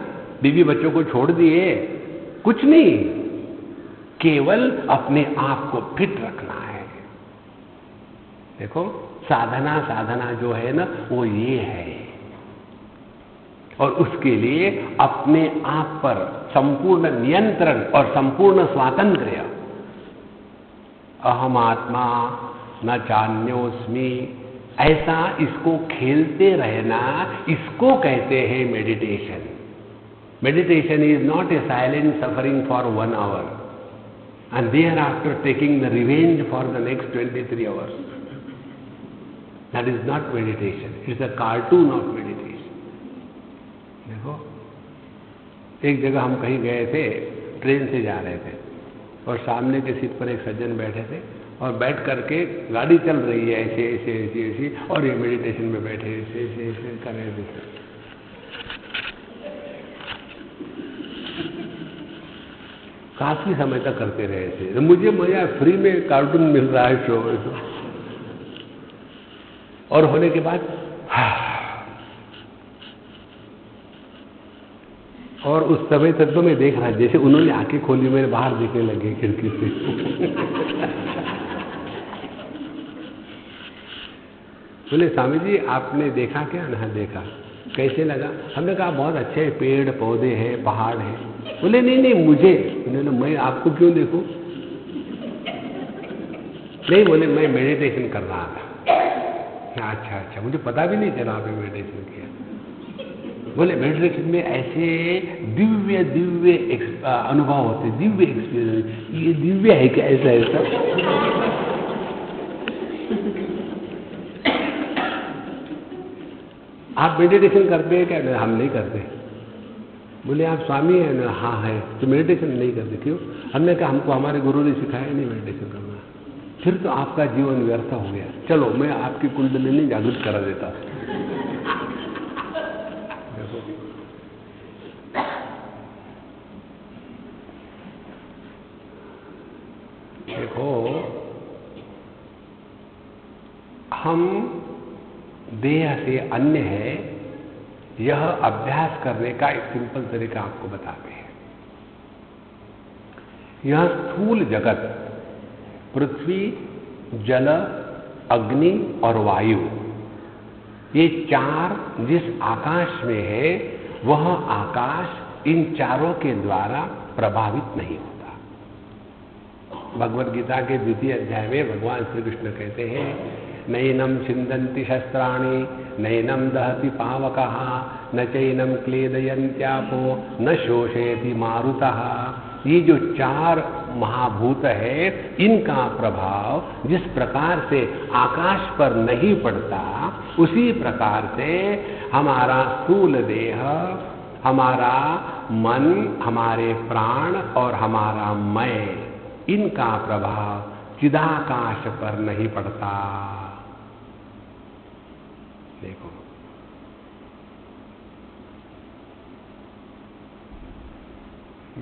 बीवी बच्चों को छोड़ दिए? कुछ नहीं, केवल अपने आप को फिट रखना है। देखो, साधना जो है ना, वो ये है। और उसके लिए अपने आप पर संपूर्ण नियंत्रण और संपूर्ण स्वातंत्र्य। अहम आत्मा न चान्योस्मि, ऐसा इसको खेलते रहना, इसको कहते हैं meditation. Meditation is not a silent suffering for 1 hour and thereafter taking the revenge for the next 23 hours. That is not meditation. It's a cartoon of meditation. देखो, एक जगह हम कहीं गए थे, ट्रेन से जा रहे थे, और सामने के सीट पर एक सज्जन बैठे थे, और बैठ करके गाड़ी चल रही है ऐसे ऐसे ऐसे ऐसे, और ये मेडिटेशन में बैठे ऐसे ऐसे ऐसे कर रहे थे। काफी समय तक करते रहे थे। तो मुझे मजा, फ्री में कार्टून मिल रहा है शो, और होने के बाद और उस समय तक तो मैं देख रहा, जैसे उन्होंने आंखें खोली, मेरे बाहर देखने लगे खिड़की से। बोले, स्वामी जी आपने देखा क्या? ना देखा। कैसे लगा? हमने कहा बहुत अच्छे पेड़ पौधे हैं, पहाड़ हैं। बोले नहीं नहीं, मुझे। उन्होंने, मैं आपको क्यों देखूं? नहीं, बोले मैं मेडिटेशन कर रहा था। अच्छा अच्छा, मुझे पता भी नहीं चला आपने मेडिटेशन किया। बोले मेडिटेशन में ऐसे दिव्य दिव्य अनुभव होते, दिव्य एक्सपीरियंस। ये दिव्य है क्या? ऐसा ऐसा आप मेडिटेशन करते हैं क्या? हम नहीं करते। बोले आप स्वामी हैं ना? हाँ है। तो मेडिटेशन नहीं करते क्यों? हमने कहा हमको हमारे गुरु ने सिखाया नहीं मेडिटेशन करना। फिर तो आपका जीवन व्यर्थ हो गया। चलो मैं आपकी कुंडलिनी जागृत करा देता। देखो, हम देह से अन्य है, यह अभ्यास करने का एक सिंपल तरीका आपको बताते हैं। यह स्थूल जगत पृथ्वी, जल, अग्नि और वायु, ये चार जिस आकाश में है, वह आकाश इन चारों के द्वारा प्रभावित नहीं होता। भगवद गीता के द्वितीय अध्याय में भगवान श्री कृष्ण कहते हैं, नैनम छिन्दन्ति शस्त्राणि, नैनम दहति पावकः, न चैनम क्लेदयन्त्यापो, न शोषयति मारुतः। ये जो चार महाभूत है, इनका प्रभाव जिस प्रकार से आकाश पर नहीं पड़ता, उसी प्रकार से हमारा स्थूल देह, हमारा मन, हमारे प्राण और हमारा मैं, इनका प्रभाव चिदाकाश पर नहीं पड़ता। देखो,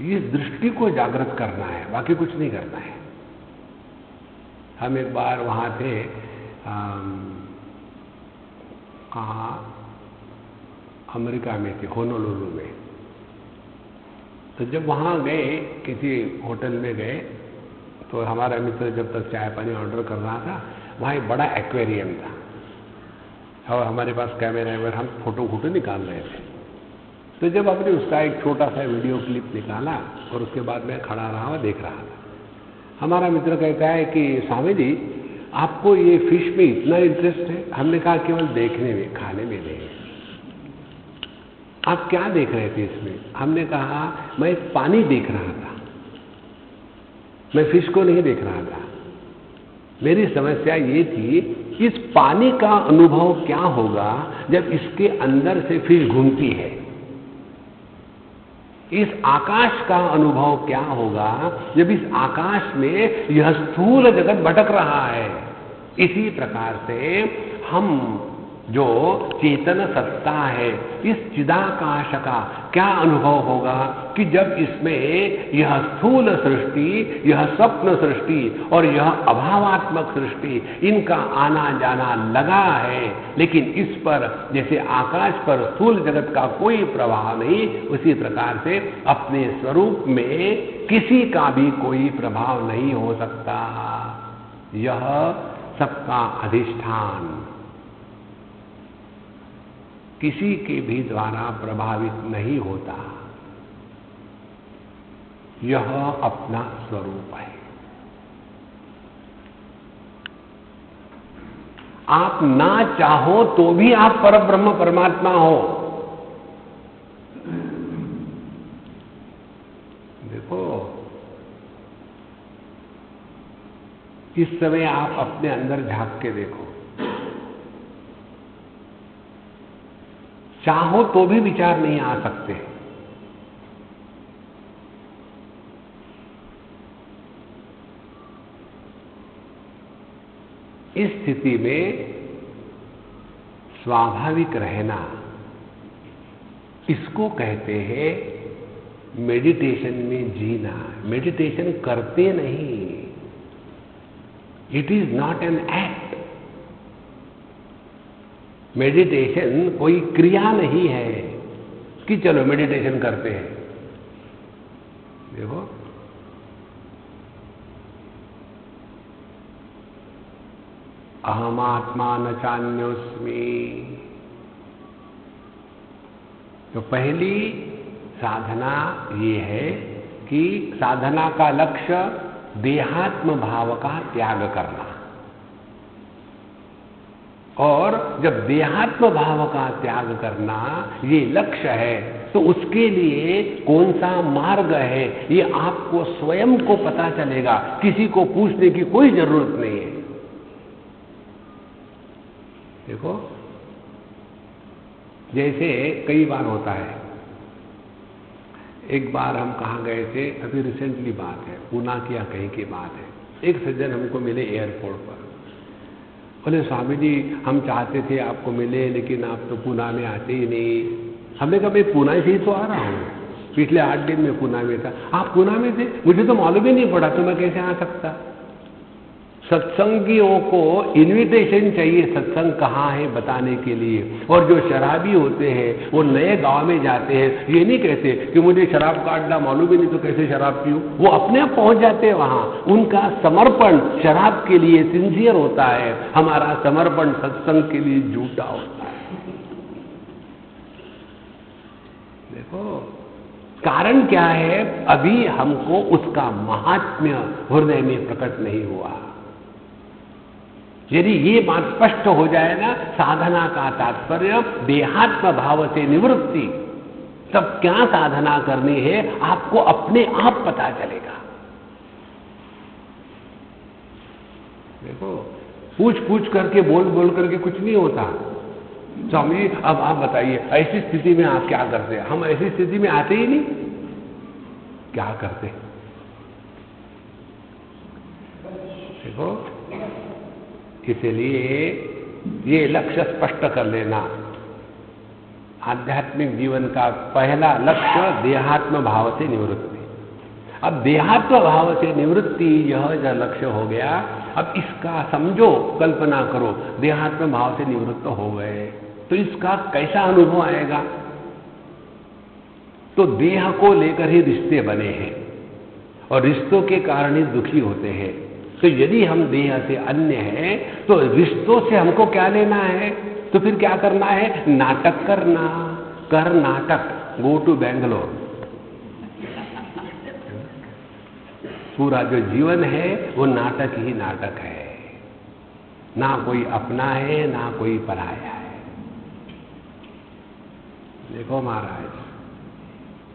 इस दृष्टि को जागृत करना है, बाकी कुछ नहीं करना है। हम एक बार वहां थे, कहाँ, अमेरिका में थे, होनोलुलु में। तो जब वहां गए, किसी होटल में गए, तो हमारा मित्र जब तक चाय पानी ऑर्डर कर रहा था, वहाँ एक बड़ा एक्वेरियम था और हमारे पास कैमरा है, हम फोटो निकाल रहे थे। तो जब हमने उसका एक छोटा सा वीडियो क्लिप निकाला और उसके बाद मैं खड़ा रहा और देख रहा था, हमारा मित्र कहता है कि स्वामी जी, आपको ये फिश में इतना इंटरेस्ट है? हमने कहा केवल देखने में, खाने में नहीं। आप क्या देख रहे थे इसमें? हमने कहा मैं पानी देख रहा था, मैं फिश को नहीं देख रहा था। मेरी समस्या ये थी, इस पानी का अनुभव क्या होगा जब इसके अंदर से फिश घूमती है? इस आकाश का अनुभव क्या होगा जब इस आकाश में यह स्थूल जगत भटक रहा है? इसी प्रकार से हम जो चेतन सत्ता है, इस चिदाकाश का क्या अनुभव होगा कि जब इसमें यह स्थूल सृष्टि, यह स्वप्न सृष्टि और यह अभावात्मक सृष्टि, इनका आना जाना लगा है, लेकिन इस पर जैसे आकाश पर स्थूल जगत का कोई प्रभाव नहीं, उसी प्रकार से अपने स्वरूप में किसी का भी कोई प्रभाव नहीं हो सकता। यह सबका अधिष्ठान किसी के भी द्वारा प्रभावित नहीं होता। यह अपना स्वरूप है। आप ना चाहो तो भी आप परब्रह्म परमात्मा हो। देखो, इस समय आप अपने अंदर झांक के देखो, चाहो तो भी विचार नहीं आ सकते। इस स्थिति में स्वाभाविक रहना, इसको कहते हैं मेडिटेशन में जीना। मेडिटेशन करते नहीं, it is not an act. Meditation कोई क्रिया नहीं है कि चलो मेडिटेशन करते हैं। देखो, अहमात्मा न चान्योस्मि। तो पहली साधना ये है कि साधना का लक्ष्य देहात्म भाव का त्याग करना। और जब देहात्म भाव का त्याग करना ये लक्ष्य है, तो उसके लिए कौन सा मार्ग है ये आपको स्वयं को पता चलेगा, किसी को पूछने की कोई जरूरत नहीं है। देखो, जैसे कई बार होता है, एक बार हम कहाँ गए थे, अभी रिसेंटली बात है, पूना की या कहीं की बात है। एक सज्जन हमको मिले एयरपोर्ट पर, बोले स्वामी जी हम चाहते थे आपको मिले, लेकिन आप तो पूना में आते ही नहीं। हमने कहा मैं पूना से ही तो आ रहा हूँ, पिछले 8 दिन में पूना में था। आप पूना में थे? मुझे तो मालूम ही नहीं पड़ा, तो मैं कैसे आ सकता? सत्संगियों को इनविटेशन चाहिए सत्संग कहाँ है बताने के लिए। और जो शराबी होते हैं वो नए गांव में जाते हैं, ये नहीं कहते कि मुझे शराब का अड्डा मालूम ही नहीं तो कैसे शराब पीऊं, वो अपने आप पहुंच जाते हैं वहां। उनका समर्पण शराब के लिए सिंसियर होता है, हमारा समर्पण सत्संग के लिए झूठा होता है। देखो कारण क्या है, अभी हमको उसका महात्म्य हृदय में प्रकट नहीं हुआ। यदि ये बात स्पष्ट हो जाए ना, साधना का तात्पर्य देहात्म भाव से निवृत्ति, तब क्या साधना करनी है आपको अपने आप पता चलेगा। देखो पूछ पूछ करके बोल बोल करके कुछ नहीं होता। स्वामी जी अब आप बताइए ऐसी स्थिति में आप क्या करते हैं? हम ऐसी स्थिति में आते ही नहीं, क्या करते? देखो इसलिए ये लक्ष्य स्पष्ट कर लेना। आध्यात्मिक जीवन का पहला लक्ष्य देहात्म भाव से निवृत्ति। अब देहात्म भाव से निवृत्ति यह जो लक्ष्य हो गया, अब इसका समझो, कल्पना करो देहात्म भाव से निवृत्त हो गए तो इसका कैसा अनुभव आएगा? तो देह को लेकर ही रिश्ते बने हैं और रिश्तों के कारण ही दुखी होते हैं। तो यदि हम देह से अन्य हैं तो रिश्तों से हमको क्या लेना है? तो फिर क्या करना है? नाटक करना। कर नाटक, गो टू बेंगलोर। पूरा जो जीवन है वो नाटक ही नाटक है, ना कोई अपना है ना कोई पराया है। देखो महाराज,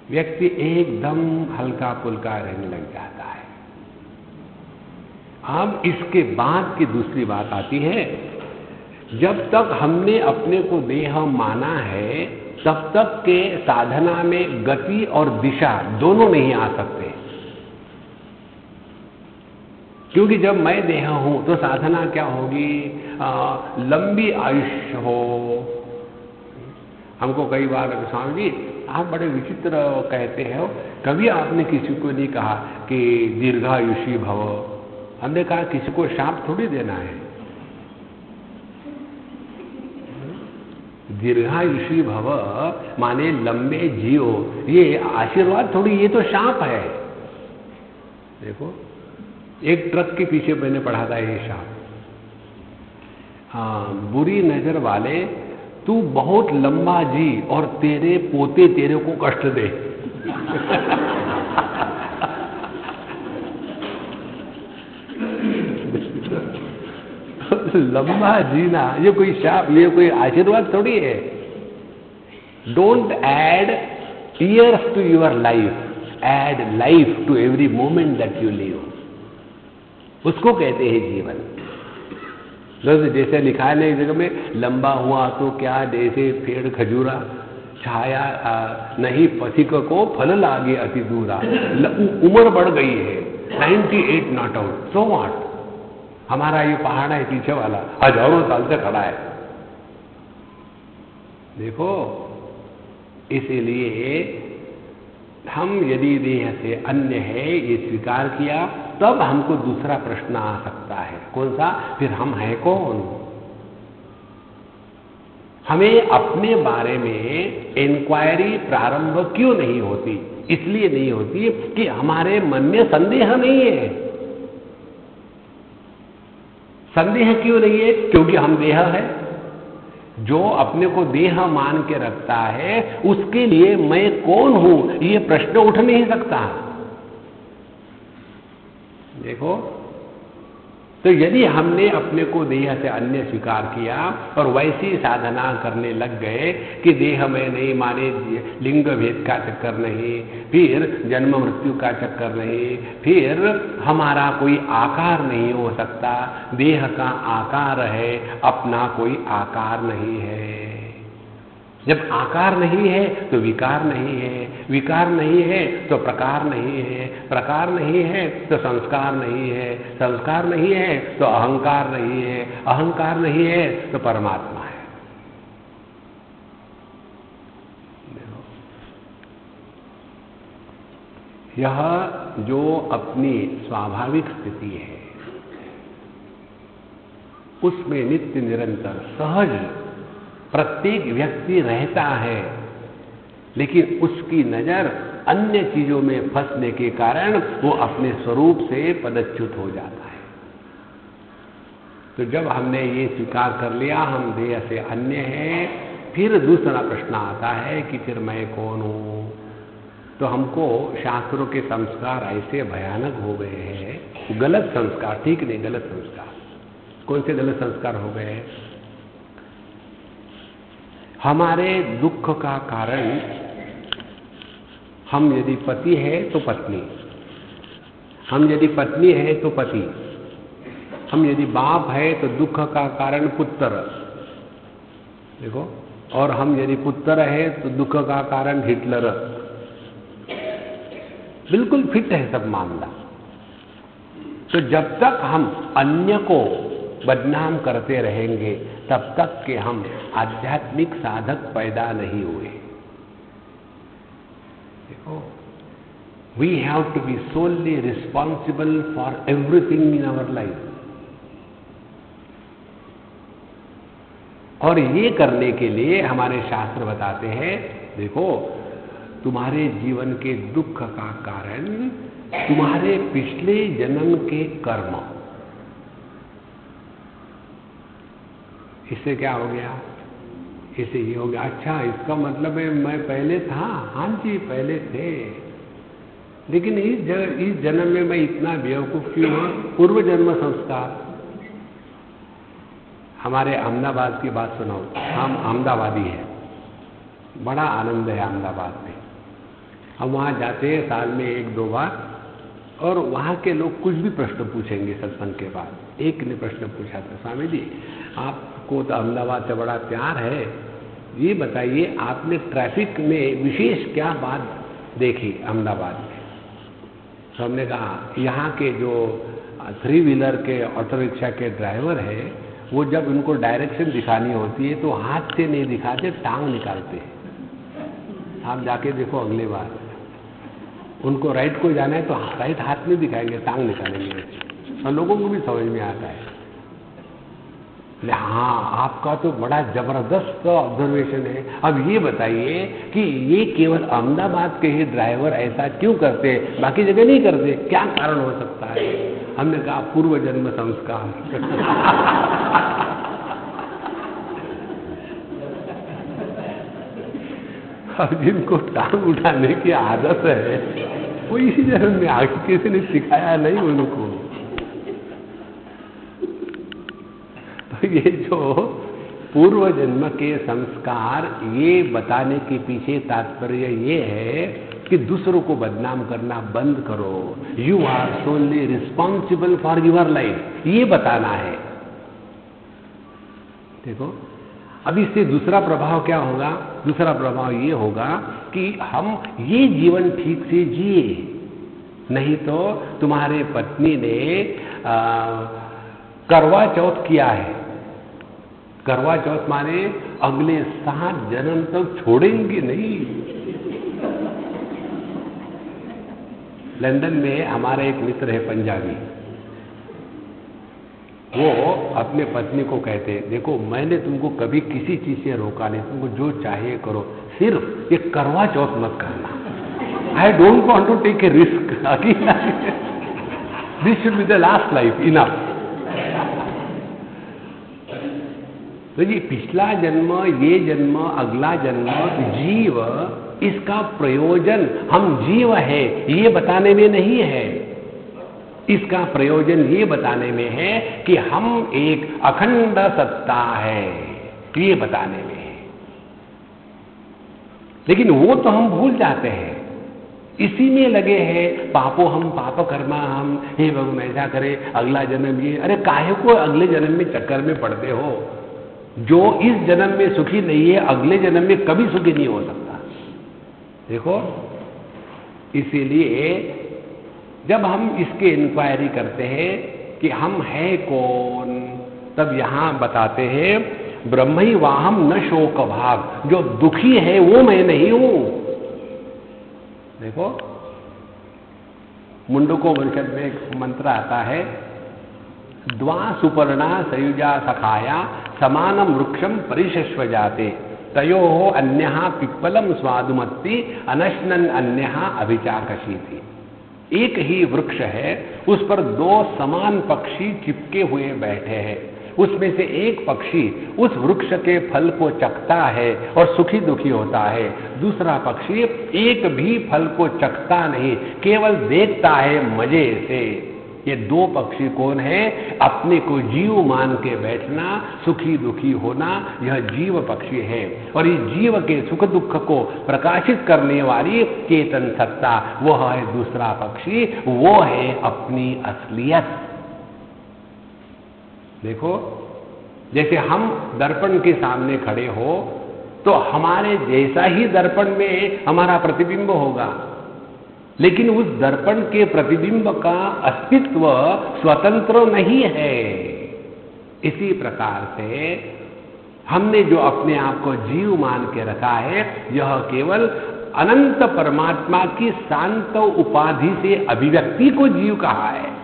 व्यक्ति एकदम हल्का फुल्का रहने लग जाता है। अब इसके बाद की दूसरी बात आती है, जब तक हमने अपने को देह माना है तब तक के साधना में गति और दिशा दोनों नहीं आ सकते। क्योंकि जब मैं देह हूं तो साधना क्या होगी? लंबी आयुष्य हो। हमको कई बार स्वामी जी आप बड़े विचित्र कहते हो, कभी आपने किसी को नहीं कहा कि दीर्घायुषी भव। हमने कहा किसी को शाप थोड़ी देना है। दीर्घायुषी भव माने लंबे जियो, ये आशीर्वाद थोड़ी, ये तो शाप है। देखो एक ट्रक के पीछे मैंने पढ़ा था ये शाप। हाँ, बुरी नजर वाले तू बहुत लंबा जी और तेरे पोते तेरे को कष्ट दे। लंबा जीना ये कोई शाप, ये कोई आशीर्वाद थोड़ी है। Don't add years to your life, add life to every moment that you live. उसको कहते हैं जीवन। जैसे लिखा है ना एक जगह में, लंबा हुआ तो क्या जैसे पेड़ खजूरा, छाया नहीं पथिक को फल लागे अति दूरा। उम्र बढ़ गई है, 98 नॉट आउट, सो व्हाट। हमारा ये पहाड़ है पीछे वाला, हजारों साल से खड़ा है। देखो इसीलिए हम यदि देह से अन्य है ये स्वीकार किया, तब हमको दूसरा प्रश्न आ सकता है। कौन सा? फिर हम हैं कौन? हमें अपने बारे में इंक्वायरी प्रारंभ क्यों नहीं होती? इसलिए नहीं होती कि हमारे मन में संदेह नहीं है। संदेह क्यों नहीं है? क्योंकि हम देह है। जो अपने को देह मान के रखता है उसके लिए मैं कौन हूं ये प्रश्न उठ नहीं सकता। देखो, तो यदि हमने अपने को देह से अन्य स्वीकार किया और वैसी साधना करने लग गए कि देह में नहीं माने लिंग भेद का चक्कर नहीं, फिर जन्म मृत्यु का चक्कर नहीं, फिर हमारा कोई आकार नहीं हो सकता, देह का आकार है, अपना कोई आकार नहीं है। जब आकार नहीं है तो विकार नहीं है, विकार नहीं है तो प्रकार नहीं है, प्रकार नहीं है तो संस्कार नहीं है, संस्कार नहीं है तो अहंकार नहीं है, अहंकार नहीं है तो परमात्मा है। यह जो अपनी स्वाभाविक स्थिति है उसमें नित्य निरंतर सहज प्रत्येक व्यक्ति रहता है, लेकिन उसकी नजर अन्य चीजों में फंसने के कारण वो अपने स्वरूप से पदच्युत हो जाता है। तो जब हमने ये स्वीकार कर लिया हम देह से अन्य हैं, फिर दूसरा प्रश्न आता है कि फिर मैं कौन हूं? तो हमको शास्त्रों के संस्कार ऐसे भयानक हो गए हैं, गलत संस्कार, ठीक नहीं, गलत संस्कार। कौन से गलत संस्कार हो गए हैं? हमारे दुख का कारण, हम यदि पति है तो पत्नी, हम यदि पत्नी है तो पति, हम यदि बाप है तो दुख का कारण पुत्र, देखो, और हम यदि पुत्र है तो दुख का कारण हिटलर। बिल्कुल फिट है सब मामला। तो जब तक हम अन्य को बदनाम करते रहेंगे तब तक के हम आध्यात्मिक साधक पैदा नहीं हुए। देखो, we have to be solely responsible for everything in our life. और ये करने के लिए हमारे शास्त्र बताते हैं, देखो, तुम्हारे जीवन के दुख का कारण तुम्हारे पिछले जन्म के कर्म। इससे क्या हो गया? इससे ये हो गया, अच्छा इसका मतलब है मैं पहले था। हाँ जी, पहले थे, लेकिन इस जन्म में मैं इतना बेवकूफ क्यों हुआ? पूर्व जन्म संस्कार। हमारे अहमदाबाद की बात सुनाओ, हम अहमदाबादी हैं, बड़ा आनंद है अहमदाबाद में। हम वहाँ जाते हैं साल में 1-2 बार, और वहाँ के लोग कुछ भी प्रश्न पूछेंगे सत्संग के बाद। एक ने प्रश्न पूछा था, स्वामी जी आपको तो अहमदाबाद से बड़ा प्यार है, ये बताइए आपने ट्रैफिक में विशेष क्या बात देखी अहमदाबाद में? तो हमने कहा यहाँ के जो 3 व्हीलर के ऑटो रिक्शा के ड्राइवर है, वो जब उनको डायरेक्शन दिखानी होती है तो हाथ से नहीं दिखाते, टांग निकालते हैं। आप जाके देखो अगली बार, उनको राइट को जाना है तो राइट हाथ में दिखाएंगे, टांग निकालेंगे, और लोगों को भी समझ में आता है। हाँ, आपका तो बड़ा जबरदस्त ऑब्जर्वेशन है। अब ये बताइए कि ये केवल अहमदाबाद के ही ड्राइवर ऐसा क्यों करते हैं, बाकी जगह नहीं करते? क्या कारण हो सकता है? हमने कहा पूर्व जन्म संस्कार। अब जिनको टांग उठाने की आदत है वो इसी जन्म में आगे किसी ने सिखाया नहीं उनको। तो ये जो पूर्व जन्म के संस्कार, ये बताने के पीछे तात्पर्य ये है कि दूसरों को बदनाम करना बंद करो। You are solely responsible for your life, ये बताना है। देखो, अब इससे दूसरा प्रभाव क्या होगा? दूसरा प्रभाव ये होगा कि हम ये जीवन ठीक से जिए, नहीं तो तुम्हारे पत्नी ने करवा चौथ किया है। करवा चौथ माने अगले 7 जन्म तक छोड़ेंगे नहीं। लंदन में हमारा एक मित्र है पंजाबी, वो अपने पत्नी को कहते हैं, देखो मैंने तुमको कभी किसी चीज से रोका नहीं, तुमको जो चाहिए करो, सिर्फ ये करवा चौथ मत करना। I don't want to take a risk, this should be the last life, enough. तो ये पिछला जन्म, ये जन्म, अगला जन्म, जीव, इसका प्रयोजन हम जीव है ये बताने में नहीं है। इसका प्रयोजन ये बताने में है कि हम एक अखंड सत्ता है, ये बताने में है। लेकिन वो तो हम भूल जाते हैं, इसी में लगे हैं। पापो हम पाप कर्मा हम, हे भगवान ऐसा करे, अगला जन्म ये। अरे काहे को अगले जन्म में चक्कर में पड़ते हो? जो इस जन्म में सुखी नहीं है अगले जन्म में कभी सुखी नहीं हो सकता। देखो, इसीलिए जब हम इसके इंक्वायरी करते हैं कि हम हैं कौन, तब यहां बताते हैं ब्रह्मई वाहम न शोक भाग, जो दुखी है वो मैं नहीं हूं। देखो, मुंडको उपनिषद में एक मंत्र आता है, द्वा सुपर्णा सयुजा सखाया समानम वृक्षम परिशस्व जाते तयो अन्यः पिप्पलम स्वादुमत्ति अनश्नन अन्यः अभिचाकशी थी। एक ही वृक्ष है, उस पर दो समान पक्षी चिपके हुए बैठे हैं। उसमें से एक पक्षी उस वृक्ष के फल को चखता है और सुखी दुखी होता है, दूसरा पक्षी एक भी फल को चखता नहीं, केवल देखता है मजे से। ये दो पक्षी कौन है? अपने को जीव मान के बैठना, सुखी दुखी होना, यह जीव पक्षी है। और इस जीव के सुख दुख को प्रकाशित करने वाली चेतन सत्ता, वह है दूसरा पक्षी, वो है अपनी असलियत। देखो, जैसे हम दर्पण के सामने खड़े हो तो हमारे जैसा ही दर्पण में हमारा प्रतिबिंब होगा, लेकिन उस दर्पण के प्रतिबिंब का अस्तित्व स्वतंत्र नहीं है। इसी प्रकार से हमने जो अपने आप को जीव मान के रखा है, यह केवल अनंत परमात्मा की शांत उपाधि से अभिव्यक्ति को जीव कहा है।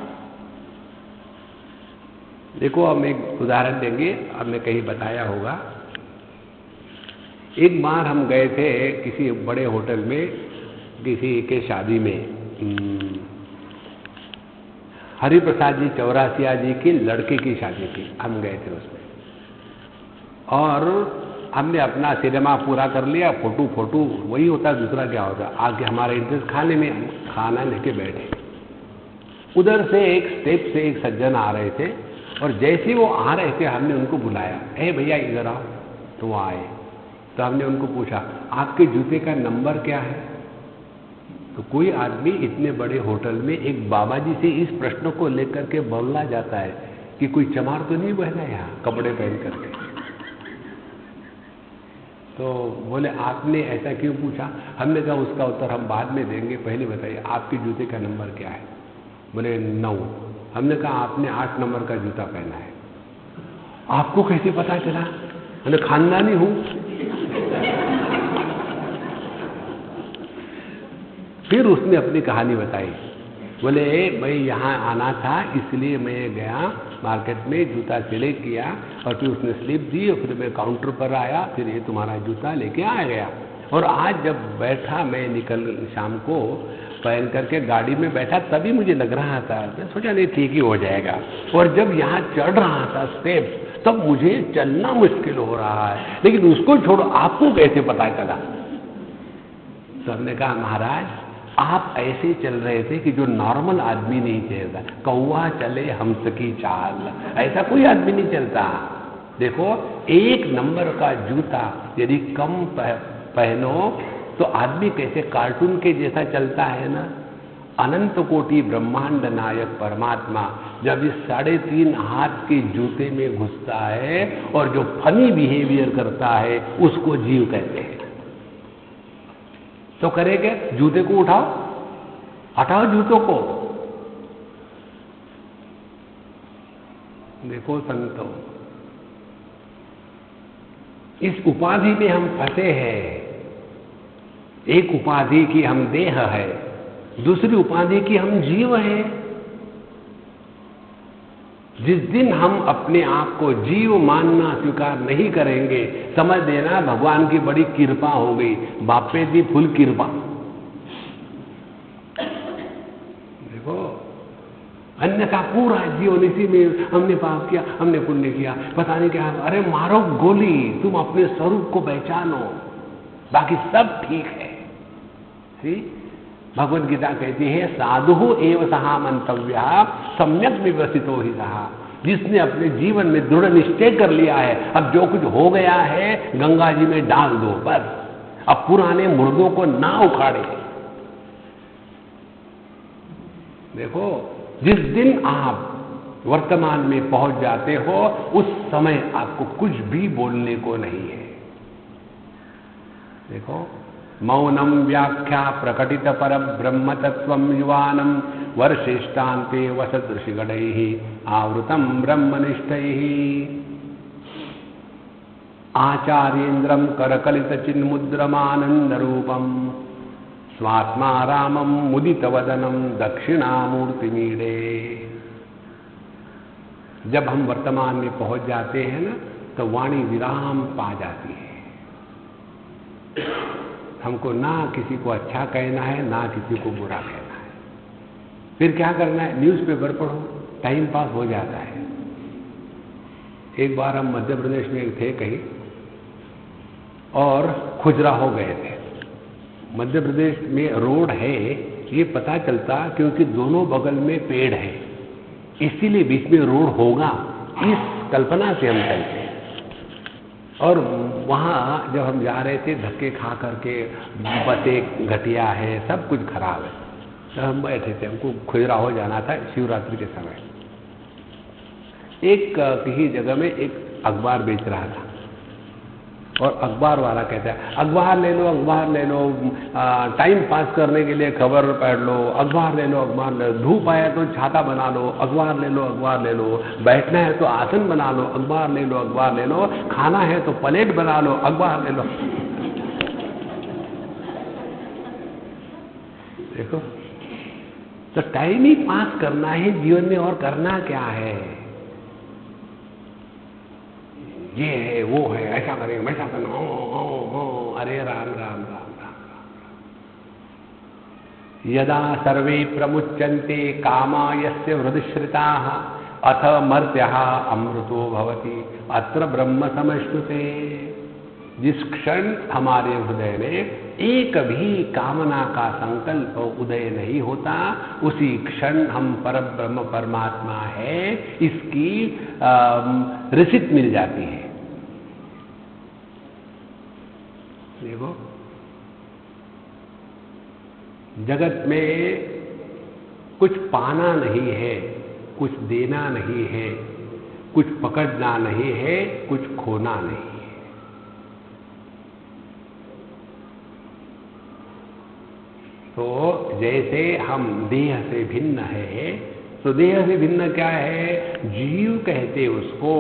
देखो, हम एक उदाहरण देंगे, हमने कहीं बताया होगा। एक बार हम गए थे किसी बड़े होटल में, किसी के शादी में। हरिप्रसाद जी चौरासिया जी के लड़के की शादी थी, हम गए थे उसमें। और हमने अपना सिनेमा पूरा कर लिया, फोटो वही होता, दूसरा क्या होता। आगे हमारा इंटरेस्ट खाने में, खाना लेके बैठे। उधर से एक स्टेप से एक सज्जन आ रहे थे, और जैसे वो आ रहे थे हमने उनको बुलाया, ए भैया इधर आओ। तो वो आए, तो हमने उनको पूछा, आपके जूते का नंबर क्या है? तो कोई आदमी इतने बड़े होटल में एक बाबा जी से इस प्रश्न को लेकर के बोलना जाता है कि कोई चमार तो नहीं बह रहा यहाँ कपड़े पहन करके। तो बोले, आपने ऐसा क्यों पूछा? हमने कहा उसका उत्तर हम बाद में देंगे, पहले बताइए आपके जूते का नंबर क्या है? बोले 9। हमने कहा आपने 8 नंबर का जूता पहना है। आपको कैसे पता चला? मैंने खानदानी हूं। फिर उसने अपनी कहानी बताई। बोले, भाई यहाँ आना था इसलिए मैं गया मार्केट में, जूता सिलेक्ट किया और फिर उसने स्लिप दी और फिर मैं काउंटर पर आया, फिर ये तुम्हारा जूता लेके आ गया। और आज जब बैठा मैं निकल शाम को पहन करके गाड़ी में बैठा, तभी मुझे लग रहा था, मैं सोचा नहीं ठीक ही हो जाएगा। और जब यहाँ चढ़ रहा था स्टेप, तब मुझे चलना मुश्किल हो रहा है, लेकिन उसको छोड़ो, आपको कैसे पता चला? तो हमने कहा, महाराज आप ऐसे चल रहे थे कि जो नॉर्मल आदमी नहीं चलता, कौवा चले हंस की चाल, ऐसा कोई आदमी नहीं चलता। देखो, 1 नंबर का जूता यदि कम पहनो तो आदमी कैसे कार्टून के जैसा चलता है ना। अनंत कोटि ब्रह्मांड नायक परमात्मा जब इस 3.5 हाथ के जूते में घुसता है और जो फनी बिहेवियर करता है, उसको जीव कहते हैं। तो करेंगे, जूते को उठाओ, हटाओ जूतों को। देखो संतो, इस उपाधि में हम फंसे हैं। एक उपाधि की हम देह है, दूसरी उपाधि की हम जीव हैं। जिस दिन हम अपने आप को जीव मानना स्वीकार नहीं करेंगे, समझ देना भगवान की बड़ी कृपा हो गई, बापे दी फुल कृपा। देखो, अन्यथा पूरा जीवन इसी में हमने पाप किया, हमने पुण्य किया, पता नहीं क्या। अरे मारो गोली, तुम अपने स्वरूप को पहचानो, बाकी सब ठीक है। भगवद गीता कहती है, साधु एव सहा मंतव्य सम्यक विवसितो ही रहा। जिसने अपने जीवन में दृढ़ निश्चय कर लिया है, अब जो कुछ हो गया है गंगा जी में डाल दो, बस अब पुराने मुर्दों को ना उखाड़े। देखो, जिस दिन आप वर्तमान में पहुंच जाते हो, उस समय आपको कुछ भी बोलने को नहीं है। देखो, मौनम व्याख्या प्रकटित पर ब्रह्म तत्वम युवानम वर्षिष्टान्ते वसत ऋषिगणैः आवृतम ब्रह्मनिष्ठैः आचार्येन्द्रम करकलित चिन्मुद्रमानंद रूपम स्वात्मा रामम मुदित वदनम दक्षिणामूर्तिमीडे। जब हम वर्तमान में पहुंच जाते हैं ना, तो वाणी विराम पा जाती है। हमको ना किसी को अच्छा कहना है, ना किसी को बुरा कहना है। फिर क्या करना है? न्यूज़पेपर पढ़ो, टाइम पास हो जाता है। एक बार हम मध्य प्रदेश में थे कहीं और खुजराहो गए थे। मध्य प्रदेश में रोड है ये पता चलता क्योंकि दोनों बगल में पेड़ है, इसीलिए बीच में रोड होगा, इस कल्पना से हम चलते हैं। और वहाँ जब हम जा रहे थे, धक्के खा करके बसें घटिया है, सब कुछ खराब है, तो हम बैठे थे। हमको खुजराहो जाना था शिवरात्रि के समय। एक किसी जगह में एक अखबार बेच रहा था और अखबार वाला कहता है अखबार ले लो, अखबार ले लो, टाइम पास करने के लिए खबर पढ़ लो, अखबार ले लो, अखबार ले लो, धूप आया तो छाता बना लो, अखबार ले लो, अखबार ले लो, बैठना है तो आसन बना लो, अखबार ले लो, अखबार ले लो, खाना है तो प्लेट बना लो, अखबार ले लो। देखो, तो टाइम ही पास करना है जीवन में, और करना क्या है? ये है, वो है, ऐसा करेंगे, वैसा करना, हो, अरे राम राम राम राम राम। यदा सर्वे प्रमुच्यन्ते कामा यस्य हृदयश्रिताः अथ मर्त्यः अमृतो भवति अत्र ब्रह्म समश्नुते। जिस क्षण हमारे हृदय में एक भी कामना का संकल्प उदय नहीं होता, उसी क्षण हम परब्रह्म परमात्मा है इसकी रिसिप्ट मिल जाती है। देखो, जगत में कुछ पाना नहीं है, कुछ देना नहीं है, कुछ पकड़ना नहीं है, कुछ खोना नहीं है। तो जैसे हम देह से भिन्न है, तो देह से भिन्न क्या है? जीव कहते उसको।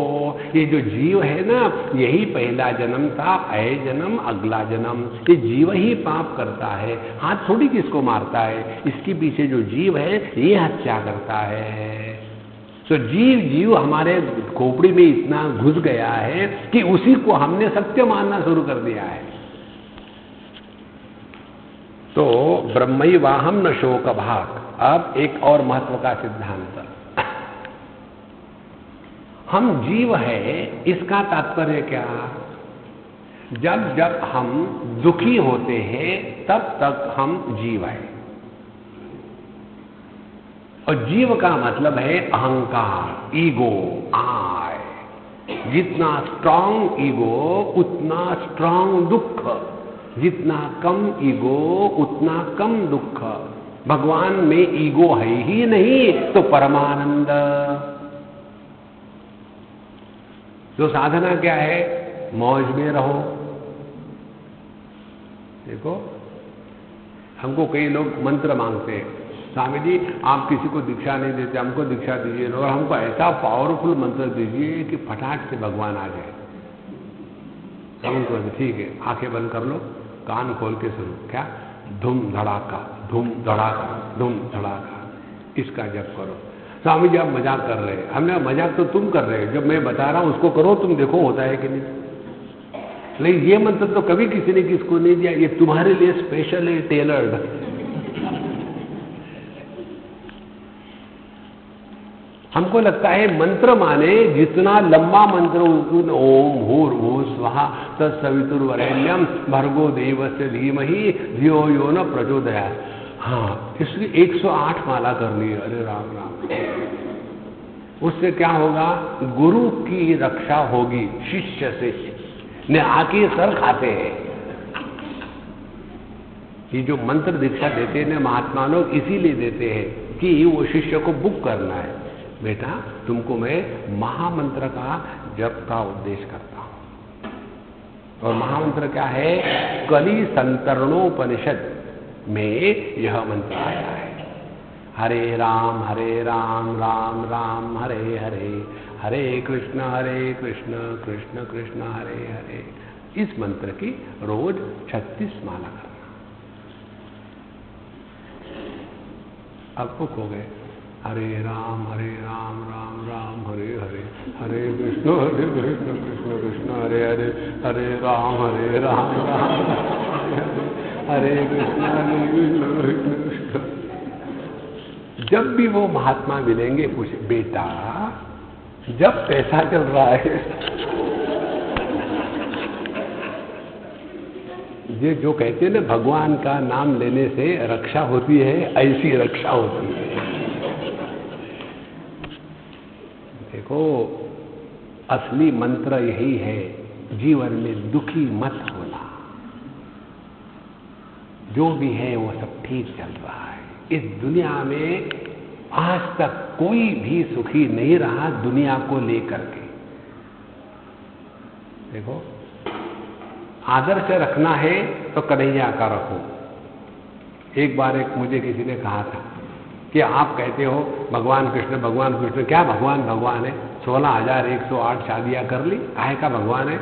ये जो जीव है ना, यही पहला जन्म था, अय जन्म, अगला जन्म। ये जीव ही पाप करता है, हाथ थोड़ी किसको मारता है। इसके पीछे जो जीव है ये हत्या करता है। तो जीव हमारे खोपड़ी में इतना घुस गया है कि उसी को हमने सत्य मानना शुरू कर दिया है। तो ब्रह्मैवाहं न शोक भाक्। अब एक और महत्व का सिद्धांत, हम जीव है, इसका तात्पर्य क्या? जब जब हम दुखी होते हैं तब तक हम जीव है। और जीव का मतलब है अहंकार, ईगो, आई। जितना स्ट्रांग ईगो उतना स्ट्रांग दुख, जितना कम ईगो उतना कम दुख। भगवान में ईगो है ही नहीं तो परमानंद। तो साधना क्या है? मौज में रहो। देखो, हमको कई लोग मंत्र मांगते हैं, स्वामी जी आप किसी को दीक्षा नहीं देते, हमको दीक्षा दीजिए, और हमको ऐसा पावरफुल मंत्र दीजिए कि फटाक से भगवान आ जाए। हम उनको ठीक है, आंखें बंद कर लो, कान खोल के सुनो। क्या? धूम धड़ाका, धूम धड़ाका, धूम धड़ाका, इसका जप करो। स्वामी जी आप मजाक कर रहे हैं। हमने मजाक तो तुम कर रहे हो, जब मैं बता रहा हूं उसको करो, तुम देखो होता है कि नहीं। लेकिन ये मंत्र तो कभी किसी ने किसको नहीं दिया, ये तुम्हारे लिए स्पेशली टेलर्ड। हमको लगता है मंत्र माने जितना लंबा मंत्र, ओम भूर्भुवः स्वः तत्सवितुर्वरेण्यं भर्गो देवस्य धीमहि धियो यो न प्रचोदयात्। हाँ, इसकी 108 माला करनी है। अरे राम राम। उससे क्या होगा? गुरु की रक्षा होगी शिष्य से। ने आके सर खाते हैं। ये जो मंत्र दीक्षा देते हैं महात्मा लोग, इसीलिए देते हैं कि वो शिष्य को बुक करना है। बेटा तुमको मैं महामंत्र का जप का उपदेश करता हूं। और महामंत्र क्या है? कलि संतरणोपनिषद में यह मंत्र आया है। हरे राम राम राम हरे हरे, हरे कृष्ण कृष्ण कृष्ण हरे हरे। इस मंत्र की रोज 36 माला करना। अब बुक हो गए। राम राम हरे हरे, हरे कृष्ण कृष्ण कृष्ण हरे हरे, हरे राम राम हरे कृष्ण कृष्ण। जब भी वो महात्मा मिलेंगे पूछे, बेटा जब पैसा चल रहा है, ये जो कहते हैं ना भगवान का नाम लेने से रक्षा होती है, ऐसी रक्षा होती है। देखो असली मंत्र यही है, जीवन में दुखी मत होना। जो भी है वो सब ठीक चल रहा है। इस दुनिया में आज तक कोई भी सुखी नहीं रहा दुनिया को लेकर के। देखो आदर्श रखना है तो कन्हैया का रखो। एक बार मुझे किसी ने कहा था कि आप कहते हो भगवान कृष्ण, क्या भगवान भगवान है? 16,108 शादियां कर ली, काहे का भगवान है?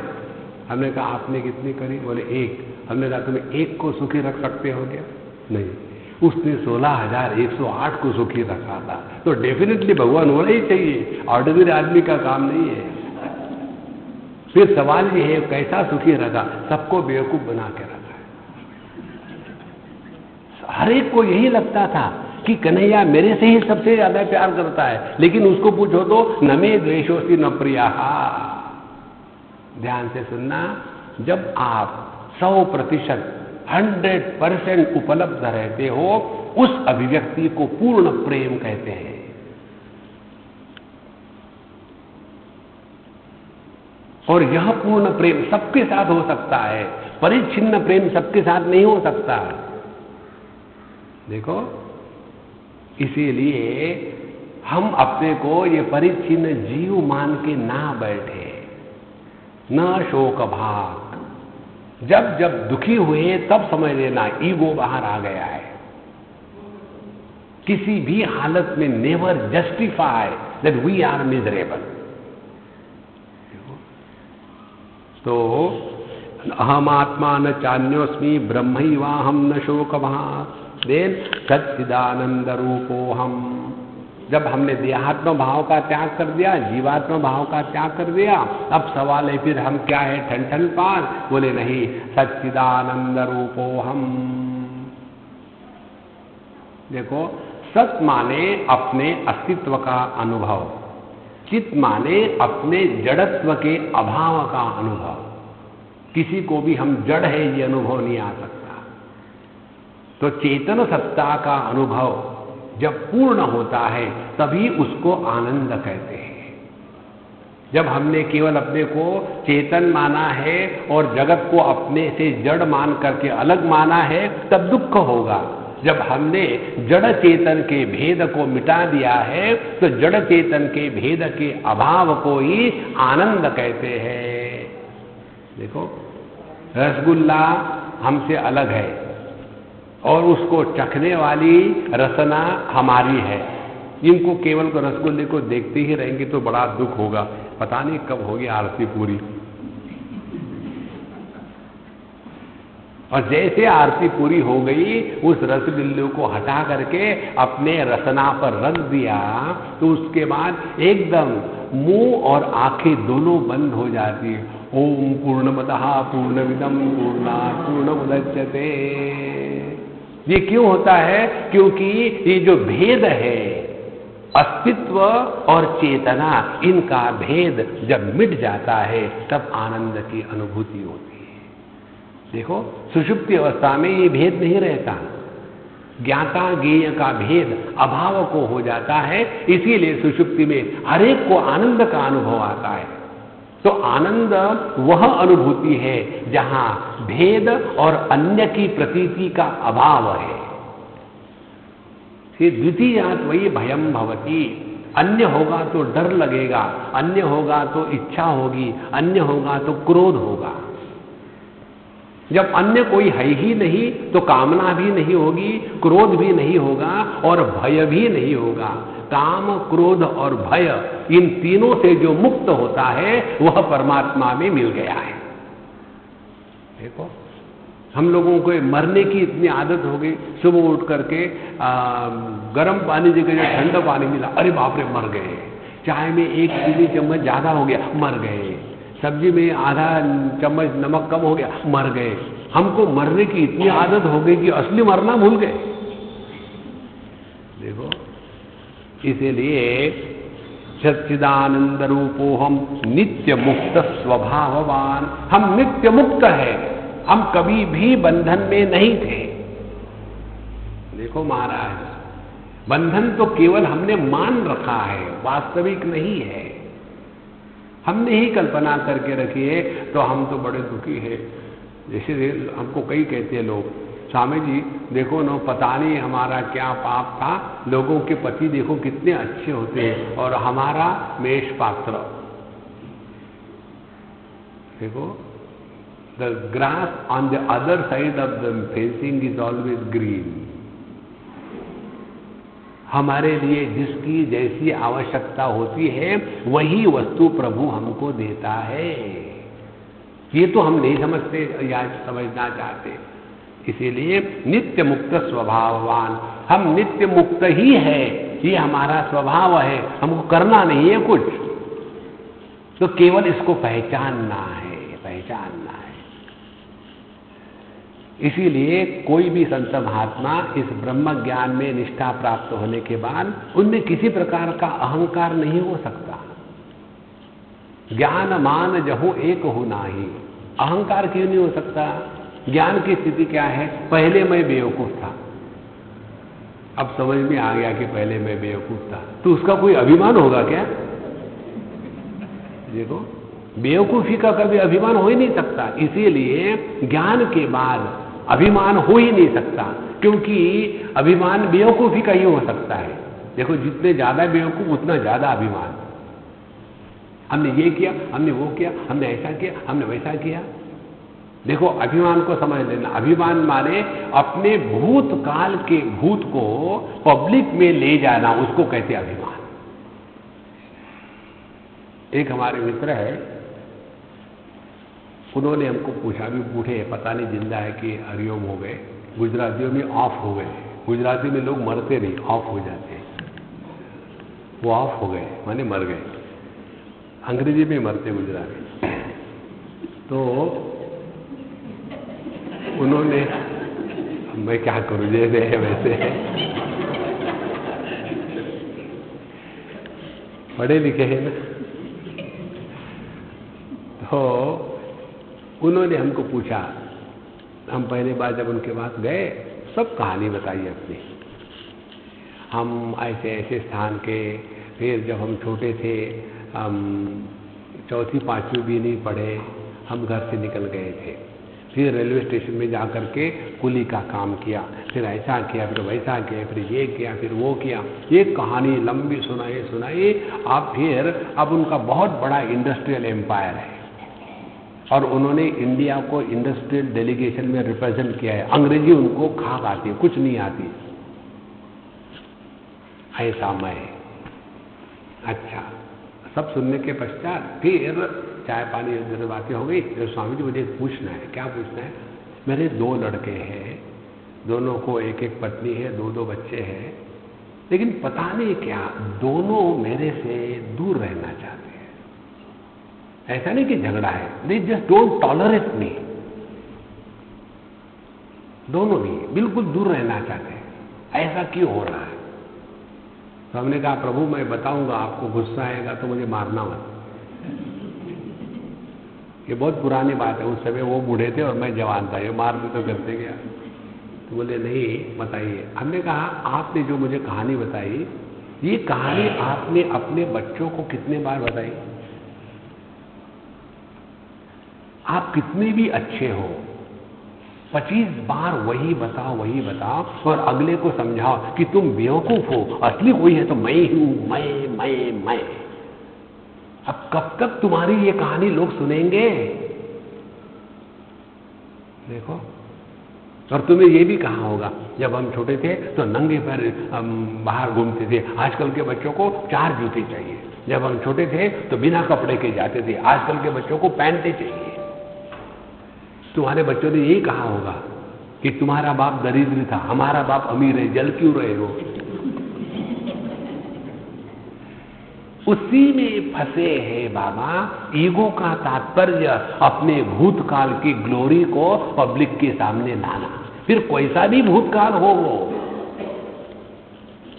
हमने कहा आपने कितनी करी? बोले एक। हमने कहा तुम्हें एक को सुखी रख सकते हो क्या? नहीं, उसने 16,108 को सुखी रखा था, तो डेफिनेटली भगवान होना ही चाहिए, ऑर्डिनरी आदमी का काम नहीं है। फिर सवाल ये है कैसा सुखी रखा? सबको बेवकूफ बना के रखा है। हर एक को यही लगता था कि कन्हैया मेरे से ही सबसे ज्यादा प्यार करता है, लेकिन उसको पूछो तो न मे द्वेषोऽस्ति न प्रियः। ध्यान से सुनना, जब आप 100% 100% उपलब्ध रहते हो, उस अभिव्यक्ति को पूर्ण प्रेम कहते हैं। और यह पूर्ण प्रेम सबके साथ हो सकता है, परिच्छिन्न प्रेम सबके साथ नहीं हो सकता। देखो इसीलिए हम अपने को ये परिच्छिन्न जीव मान के ना बैठे, न शोक भाग। जब जब दुखी हुए तब समझ लेना ईगो बाहर आ गया है। किसी भी हालत में never justify that we are miserable. तो अहम आत्मा न चान्योस्मि ब्रह्मैवाहम न शोकभाक्। देन सच्चिदानंद रूपो हम। जब हमने देहात्म भाव का त्याग कर दिया, जीवात्म भाव का त्याग कर दिया, अब सवाल है फिर हम क्या है? ठन पार? बोले नहीं, सच्चिदानंद रूपो हम। देखो सत माने अपने अस्तित्व का अनुभव, चित माने अपने जड़त्व के अभाव का अनुभव। किसी को भी हम जड़ है ये अनुभव नहीं आ सकता। तो चेतन सत्ता का अनुभव जब पूर्ण होता है तभी उसको आनंद कहते हैं। जब हमने केवल अपने को चेतन माना है और जगत को अपने से जड़ मान करके अलग माना है, तब दुख होगा। जब हमने जड़ चेतन के भेद को मिटा दिया है तो जड़ चेतन के भेद के अभाव को ही आनंद कहते हैं। देखो रसगुल्ला हमसे अलग है और उसको चखने वाली रसना हमारी है। इनको केवल को रसगुल्ले को देखते ही रहेंगे तो बड़ा दुख होगा, पता नहीं कब होगी आरती पूरी। और जैसे आरती पूरी हो गई, उस रसगुल्ले को हटा करके अपने रसना पर रख दिया, तो उसके बाद एकदम मुंह और आंखें दोनों बंद हो जाती है। ओम पूर्णमतः पूर्णमिदं पूर्णात् पूर्णमुदच्यते। ये क्यों होता है? क्योंकि ये जो भेद है, अस्तित्व और चेतना, इनका भेद जब मिट जाता है तब आनंद की अनुभूति होती है। देखो सुषुप्ति अवस्था में ये भेद नहीं रहता, ज्ञाता ज्ञेय का भेद अभाव को हो जाता है। इसीलिए सुषुप्ति में हर एक को आनंद का अनुभव आता है। तो आनंद वह अनुभूति है जहां भेद और अन्य की प्रतीति का अभाव है। फिर द्वितीयात् वही भयम भवति। अन्य होगा तो डर लगेगा, अन्य होगा तो इच्छा होगी, अन्य होगा तो क्रोध होगा। जब अन्य कोई है ही नहीं तो कामना भी नहीं होगी, क्रोध भी नहीं होगा और भय भी नहीं होगा। काम, क्रोध और भय, इन तीनों से जो मुक्त होता है वह परमात्मा में मिल गया है। देखो हम लोगों को मरने की इतनी आदत हो गई, सुबह उठ करके गर्म पानी की जगह ठंडा पानी मिला, अरे बाप रे मर गए। चाय में 1 चीनी चम्मच ज़्यादा हो गया, मर गए। सब्जी में आधा चम्मच नमक कम हो गया, मर गए। हमको मरने की इतनी आदत हो गई कि असली मरना भूल गए। देखो, इसीलिए सच्चिदानंद रूपो हम नित्य मुक्त स्वभाववान, हम नित्य मुक्त है, हम कभी भी बंधन में नहीं थे। देखो महाराज, बंधन तो केवल हमने मान रखा है, वास्तविक नहीं है। हमने ही कल्पना करके रखी है, तो हम तो बड़े दुखी है। जैसे हमको कई कहते हैं लोग, स्वामी जी देखो ना, पता नहीं हमारा क्या पाप था, लोगों के पति देखो कितने अच्छे होते हैं और हमारा मेष पात्र। देखो, the grass on the other side of the fencing is always green. हमारे लिए जिसकी जैसी आवश्यकता होती है वही वस्तु प्रभु हमको देता है। ये तो हम नहीं समझते या समझना चाहते। इसीलिए नित्य मुक्त स्वभाववान, हम नित्य मुक्त ही है, ये हमारा स्वभाव है, हमको करना नहीं है कुछ, तो केवल इसको पहचानना है, पहचानना है। इसीलिए कोई भी संत महात्मा इस ब्रह्म ज्ञान में निष्ठा प्राप्त होने के बाद उनमें किसी प्रकार का अहंकार नहीं हो सकता। ज्ञान मान जहु एक हो नाही, अहंकार क्यों नहीं हो सकता? ज्ञान की स्थिति क्या है? पहले मैं बेवकूफ था, अब समझ में आ गया कि पहले मैं बेवकूफ था, तो उसका कोई अभिमान होगा क्या? देखो, बेवकूफी का कभी अभिमान हो ही नहीं सकता। इसीलिए ज्ञान के बाद अभिमान हो ही नहीं सकता, क्योंकि अभिमान बेवकूफी का ही हो सकता है। देखो, जितने ज्यादा बेवकूफ उतना ज्यादा अभिमान। हमने ये किया, हमने वो किया, हमने ऐसा किया, हमने वैसा किया। देखो, अभिमान को समझ लेना। अभिमान माने अपने भूतकाल के भूत को पब्लिक में ले जाना, उसको कहते अभिमान। एक हमारे मित्र है, उन्होंने हमको पूछा, भी बूढ़े पता नहीं जिंदा है कि हरिओम हो गए, गुजरातियों में ऑफ हो गए। गुजराती में लोग मरते नहीं, ऑफ हो जाते हैं। वो ऑफ हो गए माने मर गए, अंग्रेजी में मरते गुजराती। तो उन्होंने, मैं क्या करूं, जैसे है वैसे है, पढ़े लिखे हैं ना। तो उन्होंने हमको पूछा, हम पहली बार जब उनके पास गए, सब कहानी बताई अपनी। हम ऐसे ऐसे स्थान के, फिर जब हम छोटे थे, हम 4वीं 5वीं भी नहीं पढ़े, हम घर से निकल गए थे। फिर रेलवे स्टेशन में जा कर के कुली का काम किया, फिर ऐसा किया, फिर वैसा किया, फिर ये किया, फिर वो किया। ये कहानी लंबी सुनाई। अब उनका बहुत बड़ा इंडस्ट्रियल एम्पायर है और उन्होंने इंडिया को इंडस्ट्रियल डेलीगेशन में रिप्रेजेंट किया है। अंग्रेजी उनको खाक आती है, कुछ नहीं आती। ऐसा मैं, अच्छा, सब सुनने के पश्चात फिर चाय पानी जब बातें हो गई, तो स्वामी जी मुझे पूछना है। क्या पूछना है? मेरे 2 लड़के हैं, दोनों को एक एक पत्नी है, 2 बच्चे हैं, लेकिन पता नहीं क्या दोनों मेरे से दूर रहना चाहते हैं। ऐसा नहीं कि झगड़ा है, दे जस्ट डोंट टॉलरेट मी। दोनों भी बिल्कुल दूर रहना चाहते हैं। ऐसा क्यों हो रहा है? तो हमने कहा, प्रभु मैं बताऊंगा, आपको गुस्सा आएगा तो मुझे मारना मत। ये बहुत पुरानी बात है, उस समय वो बूढ़े थे और मैं जवान था, ये मारने तो करते गया। तो बोले नहीं, बताइए। हमने कहा, आपने जो मुझे कहानी बताई, ये कहानी आपने अपने बच्चों को कितने बार बताई? आप कितने भी अच्छे हो, 25 बार वही बताओ और अगले को समझाओ कि तुम बेवकूफ हो, असली कोई है तो मैं ही हूं, मैं। अब कब तक तुम्हारी ये कहानी लोग सुनेंगे? देखो, और तुम्हें ये भी कहा होगा, जब हम छोटे थे तो नंगे पैर हम बाहर घूमते थे, आजकल के बच्चों को 4 जूते चाहिए। जब हम छोटे थे तो बिना कपड़े के जाते थे, आजकल के बच्चों को पहनते चाहिए। तुम्हारे बच्चों ने यही कहा होगा कि तुम्हारा बाप दरिद्र था, हमारा बाप अमीर है, जल क्यों रहे हो? उसी में फंसे हैं बाबा। ईगो का तात्पर्य अपने भूतकाल की ग्लोरी को पब्लिक के सामने लाना, फिर कोई सा भी भूतकाल हो वो।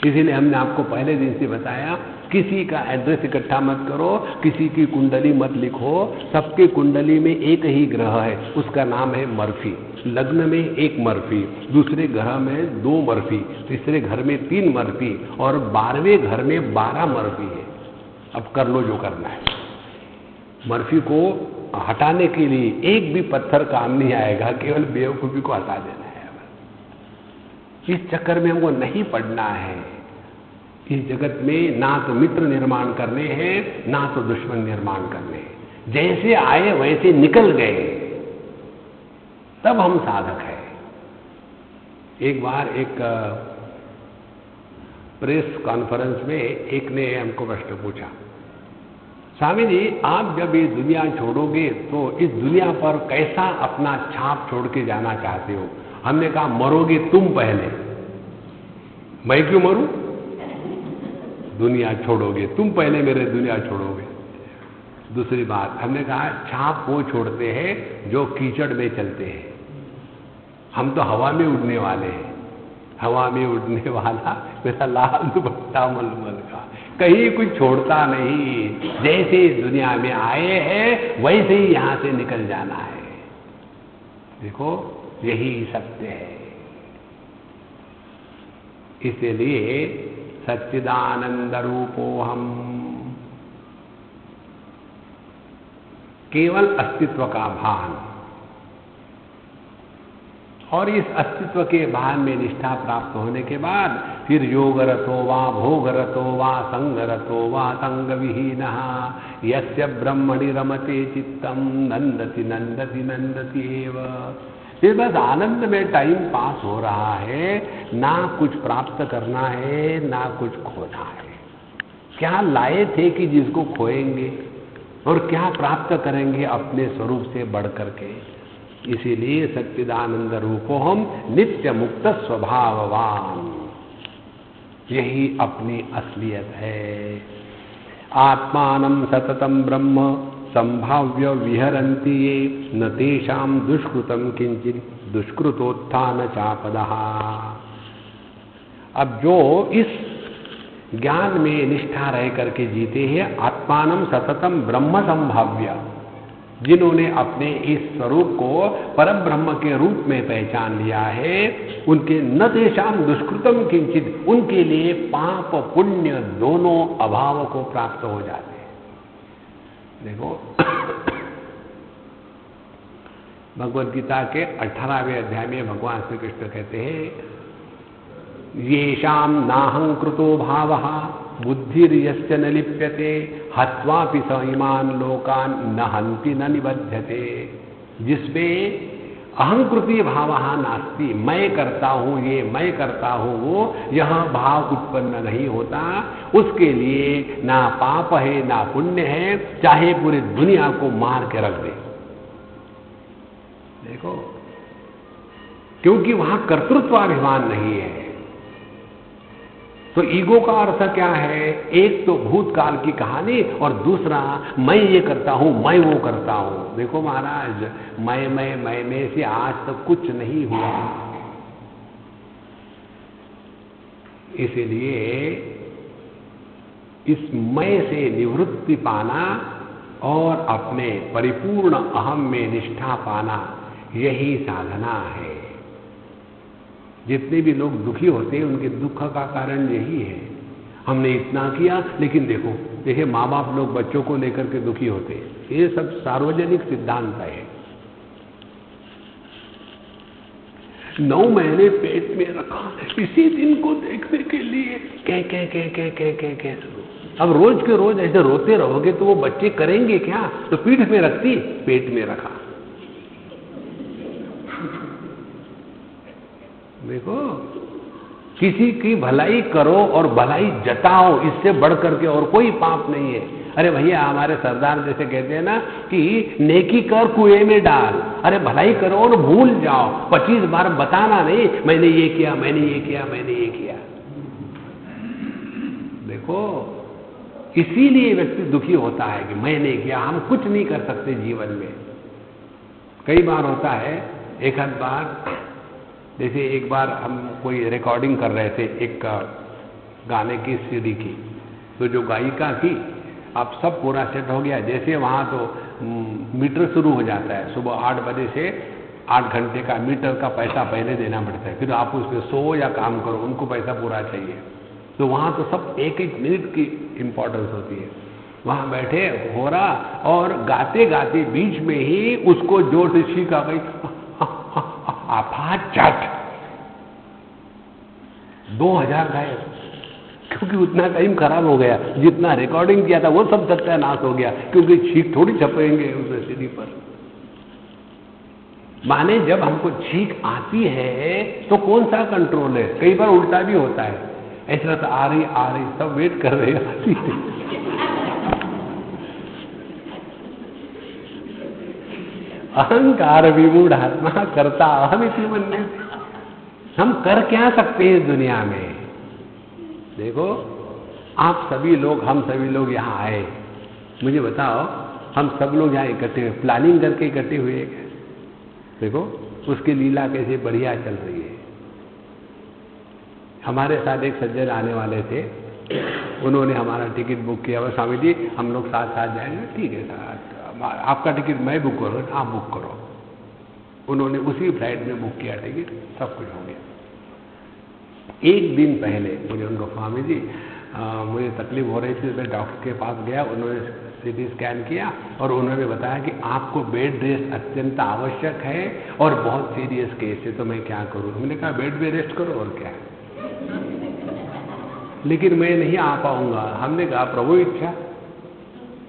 इसीलिए हमने आपको पहले दिन से बताया, किसी का एड्रेस इकट्ठा मत करो, किसी की कुंडली मत लिखो। सबके कुंडली में एक ही ग्रह है, उसका नाम है मर्फी। लग्न में एक मर्फी, दूसरे ग्रह में 2 मर्फी, तीसरे घर में 3 मर्फी और 12वें घर में 12 मर्फी है। अब कर लो जो करना है। मर्फी को हटाने के लिए एक भी पत्थर काम नहीं आएगा, केवल बेवकूफी को हटा देना है। इस चक्कर में हमको नहीं पड़ना है। इस जगत में ना तो मित्र निर्माण करने हैं, ना तो दुश्मन निर्माण करने हैं। जैसे आए वैसे निकल गए, तब हम साधक हैं। एक बार एक प्रेस कॉन्फ्रेंस में एक ने हमको प्रश्न पूछा, स्वामी जी आप जब ये दुनिया छोड़ोगे तो इस दुनिया पर कैसा अपना छाप छोड़ के जाना चाहते हो? हमने कहा मरोगे तुम पहले। मैं क्यों मरूं? दुनिया छोड़ोगे तुम पहले, मेरे दुनिया छोड़ोगे। दूसरी बात हमने कहा छाप वो छोड़ते हैं जो कीचड़ में चलते हैं, हम तो हवा में उड़ने वाले हैं। हवा में उड़ने वाला मेरा लाल दुपट्टा मलमल का, कहीं कुछ छोड़ता नहीं। जैसे इस दुनिया में आए हैं वैसे ही यहां से निकल जाना है। देखो यही सत्य है। इसलिए सच्चिदानंद रूपो हम, केवल अस्तित्व का भान, और इस अस्तित्व के भान में निष्ठा प्राप्त होने के बाद फिर योगरतो वा भोगरतो वा संगरतो वा संग विहीनः यस्य ब्रह्मणि रमते चित्तम नंदति नंदति नंदति एव। फिर बस आनंद में टाइम पास हो रहा है, ना कुछ प्राप्त करना है ना कुछ खोना है। क्या लाए थे कि जिसको खोएंगे, और क्या प्राप्त करेंगे अपने स्वरूप से बढ़ करके। इसीलिए सच्चिदानंद रूपो हम नित्य मुक्त स्वभाववान, यही अपनी असलियत है। आत्मानं सततम ब्रह्म संभाव्य विहरन्ति ये न तेषां दुष्कृतम किंचित दुष्कृतोत्थान चापदः। अब जो इस ज्ञान में निष्ठा रह करके जीते हैं, आत्मानं सततम ब्रह्म संभाव्य, जिन्होंने अपने इस स्वरूप को परब्रह्म के रूप में पहचान लिया है, उनके न तेषाम दुष्कृतम किंचित, उनके लिए पाप पुण्य दोनों अभाव को प्राप्त हो जाते हैं। देखो भगवद गीता के 18वें अध्याय में भगवान श्री कृष्ण कहते हैं, येषाम नाहंकृतो भावः बुद्धिर्यस्य न लिप्यते हत्वापि स इमान लोकान न हन्ति न निबध्यते। जिसमें अहंकृति भावः नास्ति, मैं करता हूँ ये, मैं करता हूँ वो, यह भाव उत्पन्न नहीं होता, उसके लिए ना पाप है ना पुण्य है, चाहे पूरी दुनिया को मार के रख दे। देखो, क्योंकि वहां कर्तृत्वाभिमान नहीं है। तो ईगो का अर्थ क्या है? एक तो भूतकाल की कहानी और दूसरा मैं ये करता हूं, मैं वो करता हूं। देखो महाराज, मैं में से आज तक कुछ नहीं हुआ। इसलिए इस मैं से निवृत्ति पाना और अपने परिपूर्ण अहम में निष्ठा पाना, यही साधना है। जितने भी लोग दुखी होते हैं उनके दुख का कारण यही है, हमने इतना किया लेकिन देखिए माँ बाप लोग बच्चों को लेकर के दुखी होते हैं। ये सब सार्वजनिक सिद्धांत है। 9 महीने पेट में रखा, इसी दिन को देखने के लिए कह अब रोज के रोज ऐसे रोते रहोगे तो वो बच्चे करेंगे क्या? तो पीठ में रखती, पेट में रखा। देखो, किसी की भलाई करो और भलाई जताओ, इससे बढ़ करके और कोई पाप नहीं है। अरे भैया, हमारे सरदार जैसे कहते हैं ना कि नेकी कर कुएं में डाल। अरे भलाई करो और भूल जाओ, 25 बार बताना नहीं मैंने ये किया, मैंने ये किया, मैंने ये किया। देखो, इसीलिए व्यक्ति दुखी होता है कि मैंने किया। हम कुछ नहीं कर सकते जीवन में। कई बार होता है, एक आध बार, जैसे एक बार हम कोई रिकॉर्डिंग कर रहे थे एक गाने की सीडी की, तो जो गायिका थी, अब सब पूरा सेट हो गया। जैसे वहाँ तो मीटर शुरू हो जाता है, सुबह 8 बजे से 8 घंटे का मीटर का पैसा पहले देना पड़ता है, फिर आप उसमें सो या काम करो, उनको पैसा पूरा चाहिए। तो वहाँ तो सब एक एक मिनट की इम्पोर्टेंस होती है। वहाँ बैठे हो रहा और गाते गाते बीच में ही उसको जोर से छींक आ गई, आफा चट, 2000 गायब, क्योंकि उतना टाइम खराब हो गया। जितना रिकॉर्डिंग किया था वो सब सत्यानाश हो गया, क्योंकि छींक थोड़ी छपेंगे उस सीडी पर। माने जब हमको छींक आती है तो कौन सा कंट्रोल है। कई बार उल्टा भी होता है, ऐसा तो आ रही सब वेट कर रहे हैं। अहंकार विमूढ़ आत्मा करता अहमिति मन्यते। हम कर क्या सकते हैं दुनिया में। देखो, आप सभी लोग, हम सभी लोग यहाँ आए, मुझे बताओ, हम सब लोग यहाँ इकट्ठे हुए, प्लानिंग करके इकट्ठे हुए हैं। देखो उसकी लीला कैसे बढ़िया चल रही है। हमारे साथ एक सज्जन आने वाले थे, उन्होंने हमारा टिकट बुक किया। और स्वामी जी हम लोग साथ साथ जाएंगे। ठीक है साथ, आपका टिकट मैं बुक करूँ, आप बुक करो। उन्होंने उसी फ्लाइट में बुक किया टिकट, सब कुछ हो गया। एक दिन पहले मुझे उनको, स्वामी जी मुझे तकलीफ हो रही थी, मैं डॉक्टर के पास गया, उन्होंने सीटी स्कैन किया और उन्होंने बताया कि आपको बेड रेस्ट अत्यंत आवश्यक है और बहुत सीरियस केस है, तो मैं क्या करूँ। मैंने कहा बेड पे रेस्ट करो और क्या, लेकिन मैं नहीं आ पाऊंगा। हमने कहा प्रभु इच्छा।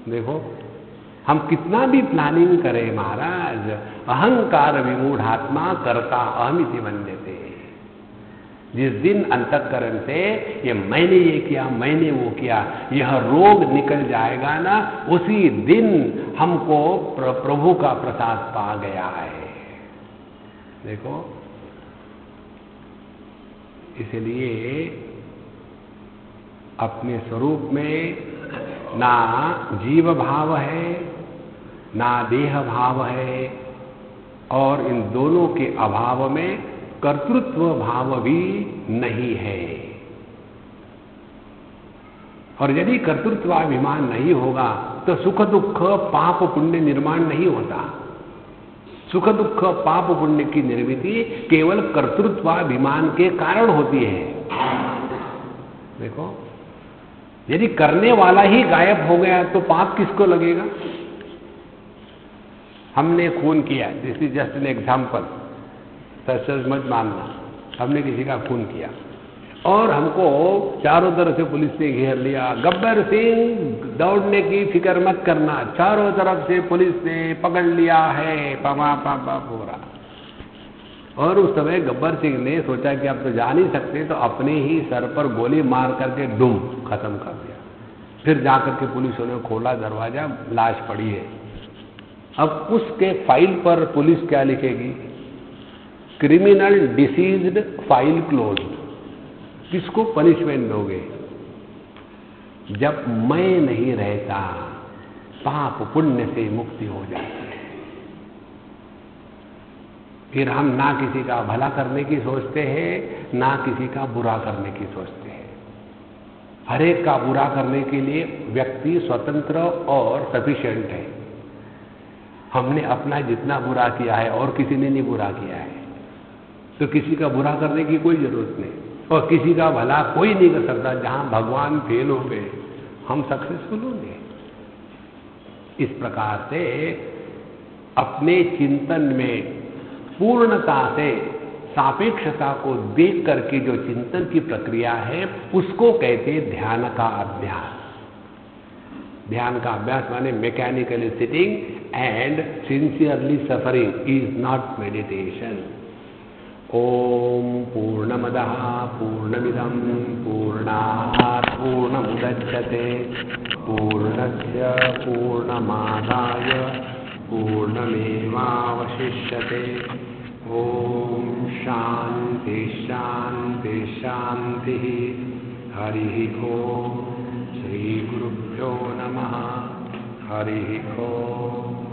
देखो हम कितना भी प्लानिंग करें महाराज, अहंकार विमूढ़ात्मा करता अहमिति मन्यते। जिस दिन अंतःकरण से ये मैंने ये किया, मैंने वो किया, यह रोग निकल जाएगा ना, उसी दिन हमको प्रभु का प्रसाद पा गया है। देखो, इसलिए अपने स्वरूप में ना जीव भाव है, ना देह भाव है, और इन दोनों के अभाव में कर्तृत्व भाव भी नहीं है। और यदि कर्तृत्वाभिमान नहीं होगा तो सुख दुख पाप पुण्य निर्माण नहीं होता। सुख दुख पाप पुण्य की निर्मिति केवल कर्तृत्वाभिमान के कारण होती है। देखो, यदि करने वाला ही गायब हो गया तो पाप किसको लगेगा। हमने खून किया, this is just an example, सच मत मानना, हमने किसी का खून किया और हमको चारों तरफ से पुलिस ने घेर लिया। गब्बर सिंह दौड़ने की फिक्र मत करना, चारों तरफ से पुलिस ने पकड़ लिया है, पापा पापा पूरा। और उस समय गब्बर सिंह ने सोचा कि अब तो जा नहीं सकते, तो अपने ही सर पर गोली मार करके डुम खत्म कर दिया। फिर जाकर के पुलिस ने खोला दरवाजा, लाश पड़ी है। अब उसके फाइल पर पुलिस क्या लिखेगी, क्रिमिनल डिसीज्ड, फाइल क्लोज्ड। किसको पनिशमेंट दोगे। जब मैं नहीं रहता पाप पुण्य से मुक्ति हो जाती है। फिर हम ना किसी का भला करने की सोचते हैं, ना किसी का बुरा करने की सोचते हैं। हर एक का बुरा करने के लिए व्यक्ति स्वतंत्र और सफिशिएंट है। हमने अपना जितना बुरा किया है और किसी ने नहीं बुरा किया है, तो किसी का बुरा करने की कोई जरूरत नहीं, और किसी का भला कोई नहीं कर सकता। जहां भगवान फेल हो गए, हम सक्सेसफुल होंगे। इस प्रकार से अपने चिंतन में पूर्णता से सापेक्षता को देख करके जो चिंतन की प्रक्रिया है, उसको कहते हैं ध्यान का अभ्यास। ध्यान का अभ्यास माने mechanically sitting and sincerely suffering is not meditation. ओम पूर्णमदः पूर्णमिदं पूर्णात् पूर्णमुदच्यते मुदच्यते पूर्णस्य पूर्णमादाय पूर्णमेवावशिष्यते। ओम शांति शांति शांति। हरि ओम। श्री गुरुभ्यो नमः। हरि ओम।